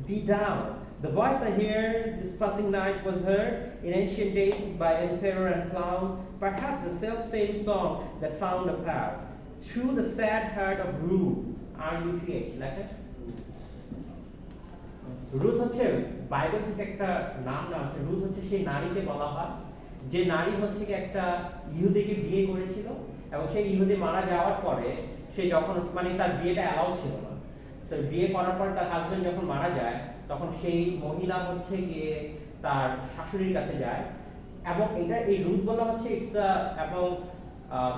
thee down, the voice I hear this passing night was heard in ancient days by emperor and clown, perhaps the self-same song that found a path through the sad heart of Ruth, R-U-T-H, লেখে। Ruth হচ্ছে Bible থেকে একটা নাম না আছে, Ruth হচ্ছে সেই নারীকে বলা হয় যে নারী হচ্ছে কি একটা ইহুদিকে বিয়ে করেছিল এবং সেই ইহুদি মারা যাওয়ার পরে সে যখন মানে তার বিয়েটা অ্যালাউ ছিল না, সো বিয়ে করার পর তার হাজবেন্ড যখন মারা যায় তখন সেই মহিলা হচ্ছে গিয়ে তার শাশুড়ির কাছে যায় এবং এটা এই রুথ বলা হচ্ছে ইটস এবং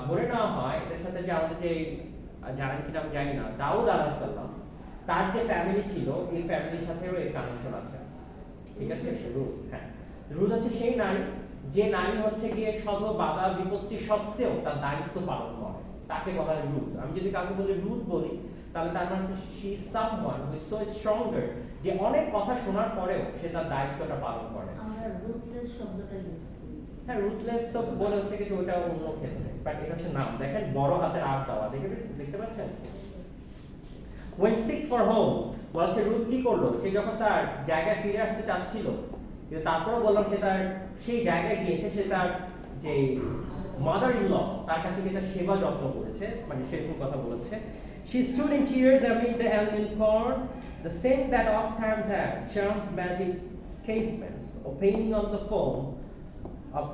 ধরে নেওয়া হয় এটার সাথে যে আমাদের যে জানেন কিনা আমি জানি না, দাউদ আলাইহিস সালাম তার যে ফ্যামিলি ছিল এই ফ্যামিলির সাথেও এর কানেকশন আছে, ঠিক আছে? রুথ, হ্যাঁ, রুথ হচ্ছে সেই নারী যে নারী হচ্ছে গিয়ে শত বাধা বিপত্তি সত্ত্বেও তার দায়িত্ব পালন করে, তাকে বলা হয় রুথ। আমি যদি কাউকে বলি রুথ বলি তাহলে তার মানে হচ্ছে she is someone who is so stronger, যে অনেক কথা শোনার পরেও সে তার দায়িত্বটা পালন করে। আমরা রুথলেস শব্দটা ইউজ করি। হ্যাঁ, রুথলেস তো বলে হচ্ছে কি ওটা অন্য ক্ষেত্রে, বাট এটা হচ্ছে নাম। দেখেন বড় হাতের আর দেওয়া, দেখতে পাচ্ছেন? When sick for home, বলছে রুথ কি করলো, সে যখন তার জায়গায় ফিরে আসতে চাচ্ছিল কিন্তু তারপরেও বললাম সে তার সেই জায়গায় গিয়েছে, সে তার যে মাদার ইন ল তার কাছে গিয়ে তার সেবা যত্ন করেছে, মানে সেরকম কথা বলেছে। She stood in tears amid the alien corn, the scent that oft times had charmed magic casements, or painting on the foam of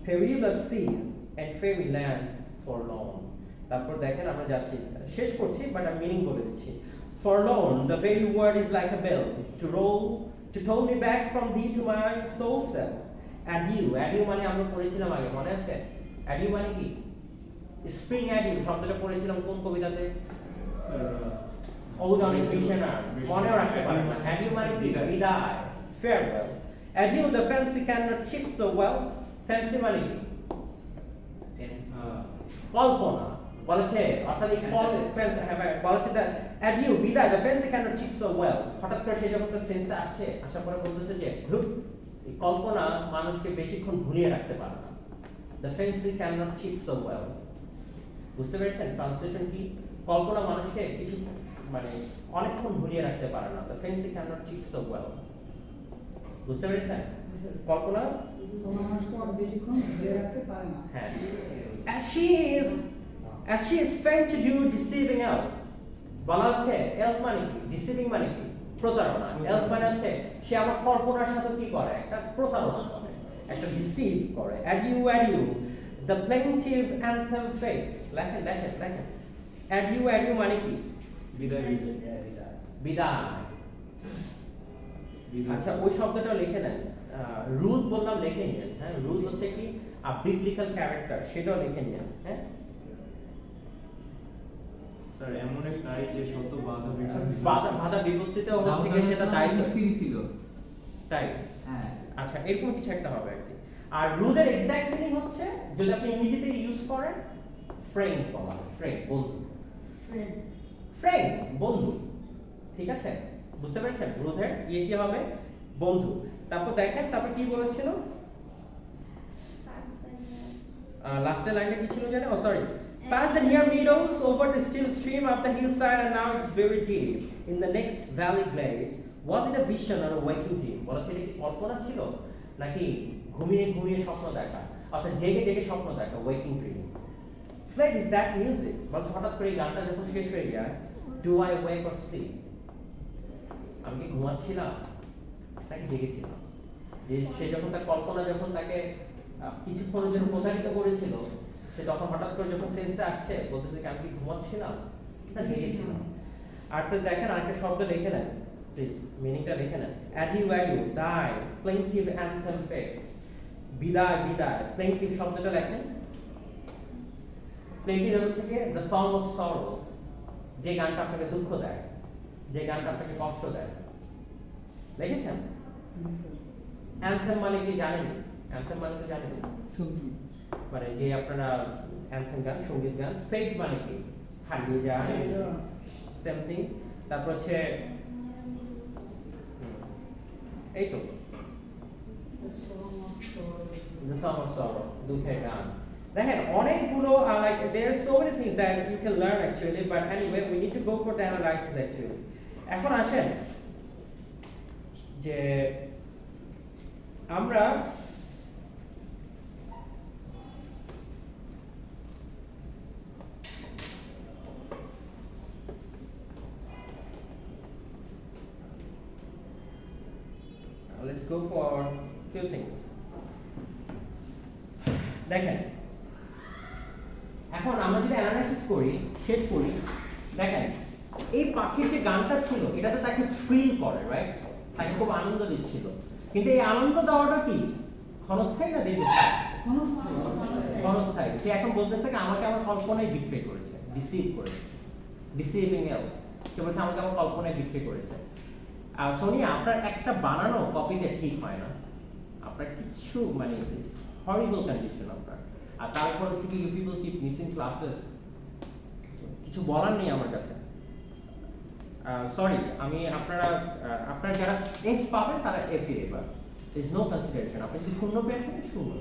perilous seas and fairy lands forlorn. তারপর দেখেন আমরা যাচ্ছি, শেষ করছি বাট আমি মিনিং বলে দিচ্ছি। Forlorn, the very word is like a bell to toll me back from thee to my soul self. Adieu, adieu মানে আমরা পড়েছিলাম আগে, মনে আছে? Adieu মানে কি? স্প্রিং adieu শব্দটা পড়েছিলাম কোন কবিতাতে? Ode on a Missionary, মনে রাখতে পারেন না। Adieu মানে কি? বিদায়, farewell. Adieu, the fancy cannot cheat so well. Fancy মানে কি? কল্পনা বলেছে, অর্থাৎ এই বলেছে that adieu বিদায়, the fancy cannot cheat so well. হঠাৎ করে সে যখন তার সেন্সে আসছে, আসার পরে বলতেছে যে এই কল্পনা মানুষকে বেশিক্ষণ ভুলিয়ে রাখতে পারে না। The fancy cannot cheat so well. বুঝতে পেরেছেন ট্রান্সলেশন কি? কল্পনা মানুষকে কিছু মানে অনেকক্ষণ ভুলিয়ে রাখতে পারে না। The fancy cannot cheat so well. বুঝতে পেরেছেন? কল্পনা মানুষকে অনেক বেশিক্ষণ ধরে রাখতে পারে না। হ্যাঁ, as she is fain to do deceiving elf, বলা হচ্ছে elf মানে কি? deceiving মানে কি? প্রতারণা। elf মানে হচ্ছে সে আমার কল্পনার সাথে কি করে? একটা প্রতারণা করে, একটা deceive করে। Adieu, adieu, the plaintive anthem fades. লেখেন লেখেন লেখেন। Adieu, adieu মানে কি? বিদায়। বিদায়। আচ্ছা ওই শব্দটা লিখে নেন। রুথ বললাম লিখে নিন, হ্যাঁ? রুথ হচ্ছে কি বিবলিক্যাল ক্যারেক্টার, সেটাও লিখে নিন, হ্যাঁ? স্যার এমন এক নারী যে শত বাধা বিপত্তিতেও হচ্ছে কি সেটা দায়িত্ব স্ত্রী ছিল, তাই? হ্যাঁ। আচ্ছা এরকম কিছু একটা হবে আর কি। আর রুথের এক্সাক্ট মিনিং হচ্ছে যদি আপনি ইংরেজিতে ইউজ করেন ফ্রেন্ড বলা হয়, ফ্রেন্ড বন্ধু, ফ্রেন্ড বন্ধু, ঠিক আছে? বুঝতে পেরেছেন? রুথের ইয়ে কি হবে? বন্ধু। তারপর দেখেন তারপর কি বলেছিল লাস্টের লাইনটা কি ছিল জানেন? ও sorry, past the near meadows, over the still stream, up the hillside, and now it's buried deep in the next valley glades. Was it a vision or a waking dream? বলেছে এটা কি কল্পনা ছিল নাকি ঘুমিয়ে ঘুমিয়ে স্বপ্ন দেখা, অর্থাৎ জেগে জেগে স্বপ্ন দেখা, waking dream. Fled is that music, বলছে হঠাৎ করে এই গানটা যখন শেষ হয়ে যায়, do I wake or sleep? আমি কি ঘুমাচ্ছিলাম নাকি জেগেছিলাম? যে সে যখন তার কল্পনা যখন তাকে কিছুক্ষণের জন্য প্রতারিত করেছিল, সে তখন হঠাৎ করে যখন সেন্সে আসছে বলতেছে কি আমি কি ঘুমাচ্ছিলাম না জেগেছিলাম? আর তো দেখেন আরেকটা শব্দ লিখে নেন প্লিজ, মিনিংটা লিখে নেন। অ্যাডিউ দাই প্লেন্টিভ অ্যান্থেম ফেক্স, বিদায় বিদায়, প্লেন্টিভ শব্দটা লেখেন। প্লেন্টিভ হচ্ছে কি দ্য সং অফ সরো, যে গানটা আপনাকে দুঃখ দেয়, যে গানটা আপনাকে কষ্ট দেয়। লিখেছেন? অ্যান্থেম মানে কি জানেন? অ্যান্থেম মানে তো জানেন, সঙ্গীত। মানে যে আপনারা অ্যান্থেম গান, সঙ্গীত গান। ফেট মানে কি? হারিয়ে যায়, সেম থিং। তারপর হচ্ছে এই তো the song of sorrow, দুঃখের গান। দেখেন অনেকগুলো like there are so many things that you can learn actually, but anyway we need to go for the analysis actually. এখন আসেন যে আমরা let's go for few things. দেখেন এখন আমরা যদি অ্যানালাইসিস করি, শেষ করি, দেখেন এই পাখির যে গানটা ছিল এটা তো তাকে থ্রিল করে, রাইট? তাকে খুব আনন্দ দিচ্ছিল, কিন্তু এই আনন্দ দেওয়াটা কি ক্ষণস্থায়ী না দীর্ঘস্থায়ী? ক্ষণস্থায়ী। সে এখন বলতেছে কি আমাকে আমার কল্পনায় বিট্রে করেছে, ডিসিভ করেছে, ডিসিভিং এল। সে বলছে আমাকে আমার কল্পনায় বিট্রে করেছে। আর সোনিয়া আপনার একটা বানানো কপিতে ঠিক হয় না, আপনার কিছু মানে হরিবল কন্ডিশন আপনার। আর তারপর হচ্ছে কি you people keep missing classes, কিছু বলার নেই আমার কাছে। সরি, আমি আপনারা যারা এফ পাবেন তারা এফ এ এবার ইজ নো কনসিডারেশন। আপনি যদি শূন্য পেয়ে থাকেন শূন্য,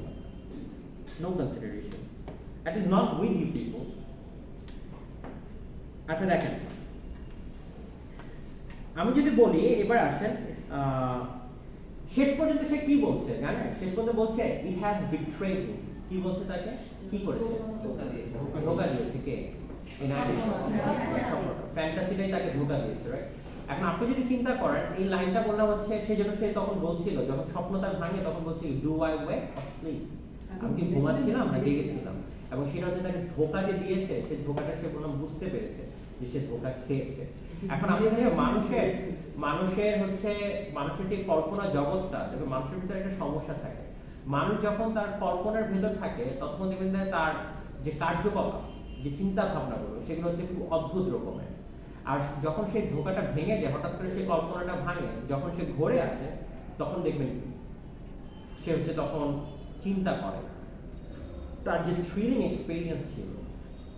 no consideration, that is not with you people. আচ্ছা দেখেন আমি যদি বলি, এবার আসেন শেষ পর্যন্ত সে কি বলছে জানেন? শেষ পর্যন্ত বলছে ইট হ্যাজ বিট্রেড মি। কি বলছে তাকে? কি করেছে? ধোঁকা দিয়েছে। কে? ফ্যান্টাসিটাই তাকে ধোঁকা দিয়েছে, রাইট? এখন আপনি যদি চিন্তা করেন এই লাইনটা বললাম হচ্ছে সেই জন্য সে তখন বলছিল যখন স্বপ্ন তার ভাঙে তখন বলছে do I wake or sleep? আমি কি ঘুমাচ্ছিলাম না জেগেছিলাম? এবং সেটা হচ্ছে তাকে ধোঁকা যে দিয়েছে সেই ধোঁকাটা সে বললাম বুঝতে পেরেছে যে সে ধোঁকা খেয়েছে। এখন আপনি মানুষের হচ্ছে মানুষের যে কল্পনা জগৎটা, দেখবেন মানুষের ভিতরে একটা সমস্যা থাকে। মানুষ যখন তার কল্পনার ভেতর থাকে তখন দেখবেন তার যে কার্যকলাপ, যে চিন্তা ভাবনাগুলো সেগুলো হচ্ছে খুব অদ্ভুত রকমের। আর যখন সেই ধোঁকাটা ভেঙে যায়, হঠাৎ করে সেই কল্পনাটা ভাঙে, যখন সে ঘুরে আসে তখন দেখবেন সে হচ্ছে তখন চিন্তা করে। তার যে থ্রিলিং এক্সপেরিয়েন্স ছিল,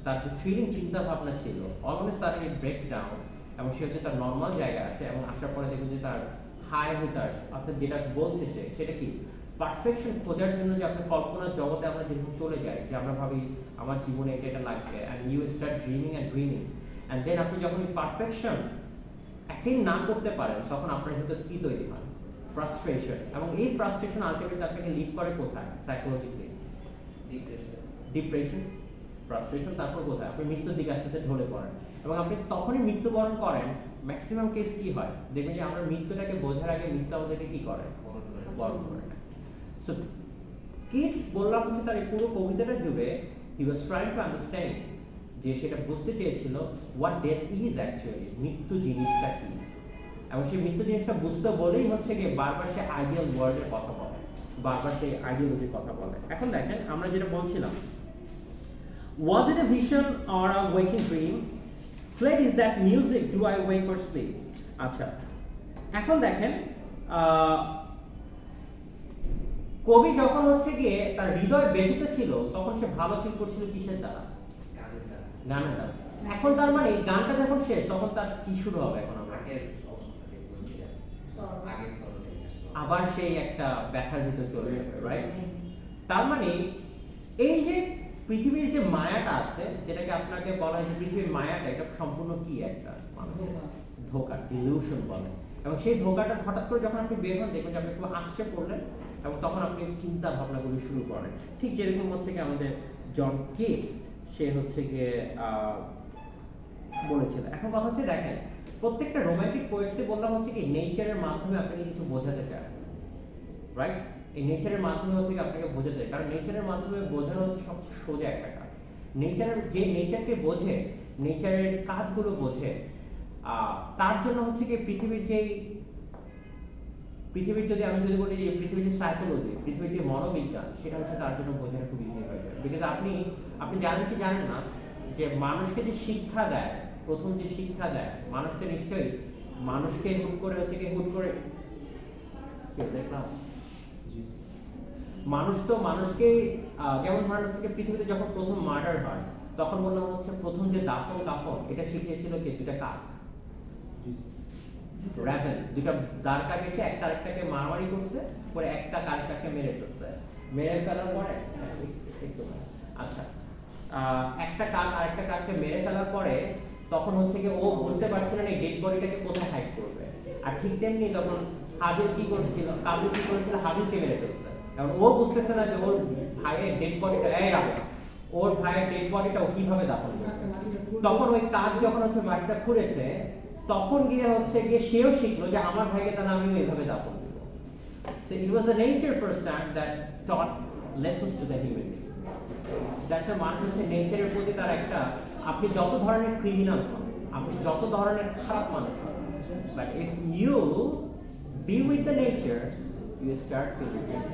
তার যে থ্রিলিং চিন্তা ভাবনা ছিল, অলওয়েজ সাডেন ইট ব্রেকস ডাউন এবং সে হচ্ছে তার নর্মাল জায়গায় আসে এবং আসার পরে দেখবেন যে তার হাই হুতাশ, অর্থাৎ যেটা বলছে সেটা কি পারফেকশন খোঁজার জন্য যে আপনি কল্পনার জগতে আমরা যেরকম চলে যাই, যে আমরা ভাবি আমার জীবনে এটা লাগবে, and you start dreaming and then আপনি যখন পারফেকশন অ্যাটেইন না করতে পারেন তখন আপনার ভিতরে কি তৈরি হয়? ফ্রাস্ট্রেশন। এবং এই ফ্রাস্ট্রেশন আলটিমেটলি আপনাকে লিড করে কোথায়? Psychologically depression, frustration. তারপর কোথায়? আপনি মৃত্যুর দিকে আস্তে আস্তে ঢলে পড়েন এবং আপনি তখনই মৃত্যুবরণ করেন। ম্যাক্সিমাম কেস কি হয় দেখবেন যে আমরা মৃত্যুটাকে বোঝার আগে মৃত্যু আমাদেরকে কি করে? বরণ করে। সো কিডস বললাম হচ্ছে তার এই পুরো কবিতাটা জুড়ে হি ওয়াজ ট্রাইং টু আন্ডারস্ট্যান্ড, যে সেটা বুঝতে চেয়েছিল হোয়াট ডেথ ইজ অ্যাকচুয়ালি, মৃত্যু জিনিসটা কি। এবং সেই মৃত্যু জিনিসটা বুঝতে বলেই হচ্ছে গিয়ে বারবার সে আইডিয়াল ওয়ার্ল্ডের কথা বলে, বারবার সেই আইডিওলজির কথা বলে। এখন দেখেন আমরা যেটা বলছিলাম, was it a vision or a waking dream? Fled is that music, do I wake or sleep? আচ্ছা এখন দেখেন কবি যখন হচ্ছে গিয়ে তার হৃদয় ব্যথিত ছিল তখন সে ভালো ফিল করছিল কিসের দ্বারা? গানের দ্বারা। এখন তার মানে গানটা যখন শেষ তখন তার কি শুরু হবে? এখন আমরা আবার সেই একটা ব্যথার ভিতর চলে যাবে, রাইট? তার মানে এই যে পৃথিবীর যে মায়াটা আছে, যেটাকে আপনাকে বলা হয় যে পৃথিবীর মায়াটা, এটা সম্পূর্ণ কি একটা মানুষের ধোঁকা, ডিলিউশন বলে। এবং সেই ধোঁকাটা হঠাৎ করে যখন আপনি বের হন দেখবেন যে আপনি খুব আশ্চর্য পড়লেন এবং তখন আপনি চিন্তা ভাবনাগুলো শুরু করেন। ঠিক যেরকম হচ্ছে কি আমাদের জন কেটস, সে হচ্ছে গিয়ে বলেছিল। এখন কথা হচ্ছে দেখেন প্রত্যেকটা রোমান্টিক পোয়েটসে বললাম হচ্ছে কি নেচারের মাধ্যমে আপনাকে কিছু বোঝাতে চায়, রাইট? এই নেচারের মাধ্যমে হচ্ছে কি আপনাকে বোঝাতে চায়, কারণ নেচারের মাধ্যমে বোঝানো হচ্ছে সবচেয়ে সোজা একটা কাজ। নেচারের যে নেচারকে বোঝে, নেচারের কাজগুলো বোঝে, তার জন্য হচ্ছে কি পৃথিবীর যদি আমি যদি বলি যে পৃথিবীর যে সাইকোলজি, পৃথিবীর যে মনোবিজ্ঞান, সেটা হচ্ছে তার জন্য বোঝানো খুব ইজি হয়ে যায়। বিকজ আপনি জানেন কি জানেন না যে মানুষকে যে শিক্ষা দেয়, প্রথম যে শিক্ষা দেয় মানুষকে, নিশ্চয়ই মানুষকে হুট করে দেখলাম মানুষকে যেমন ধরেন হচ্ছে কি পৃথিবীতে যখন প্রথম মার্ডার হয় তখন বললাম হচ্ছে প্রথম যে দাফন কাফন এটা শিখিয়েছিল কে? দুটা কাক, র্যাভেন, দুটা দাঁড়কা গেছে, একটা আরেকটাকে মারামারি করছে, পরে একটা কাকটাকে মেরে ফেলছে, মেরে ফেলার পরে আচ্ছা একটা কাক আরেকটা কাককে মেরে ফেলার পরে তখন হচ্ছে কি ও বুঝতে পারছিল না এই ডেড বডিটাকে কোথায় হাইড করবে। আর ঠিক তেমনি তখন কাবুল কি করেছিল হাবিলকে মেরে ফেলছে, কারণ ও বুঝতেছে না যে ওর ভাইয়ের ডেড বডিটা ওর ভাইয়ের ডেড বডিটা ও কিভাবে দাফন করবে। তখন ওই কাক যখন হচ্ছে বাড়িটা খুঁড়েছে তখন গিয়ে হচ্ছে গিয়ে সেও শিখলো যে আমার ভাইকে তাহলে আমিও এইভাবে দাফন দিব। So it was the nature first time that taught lessons to the human being. That's why মানুষ হচ্ছে নেচারের প্রতি তার একটা, আপনি যত ধরনের ক্রিমিনাল হন, আপনি যত ধরনের খারাপ মানুষ হন, but if you be with the nature, you start feeling good.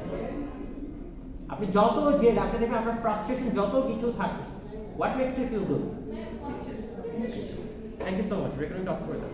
আপনি যত যে আপনি দেখবেন আপনার ফ্রাস্ট্রেশন যত কিছু থাকে, what makes you feel good? Thank you so much. We're going to talk further.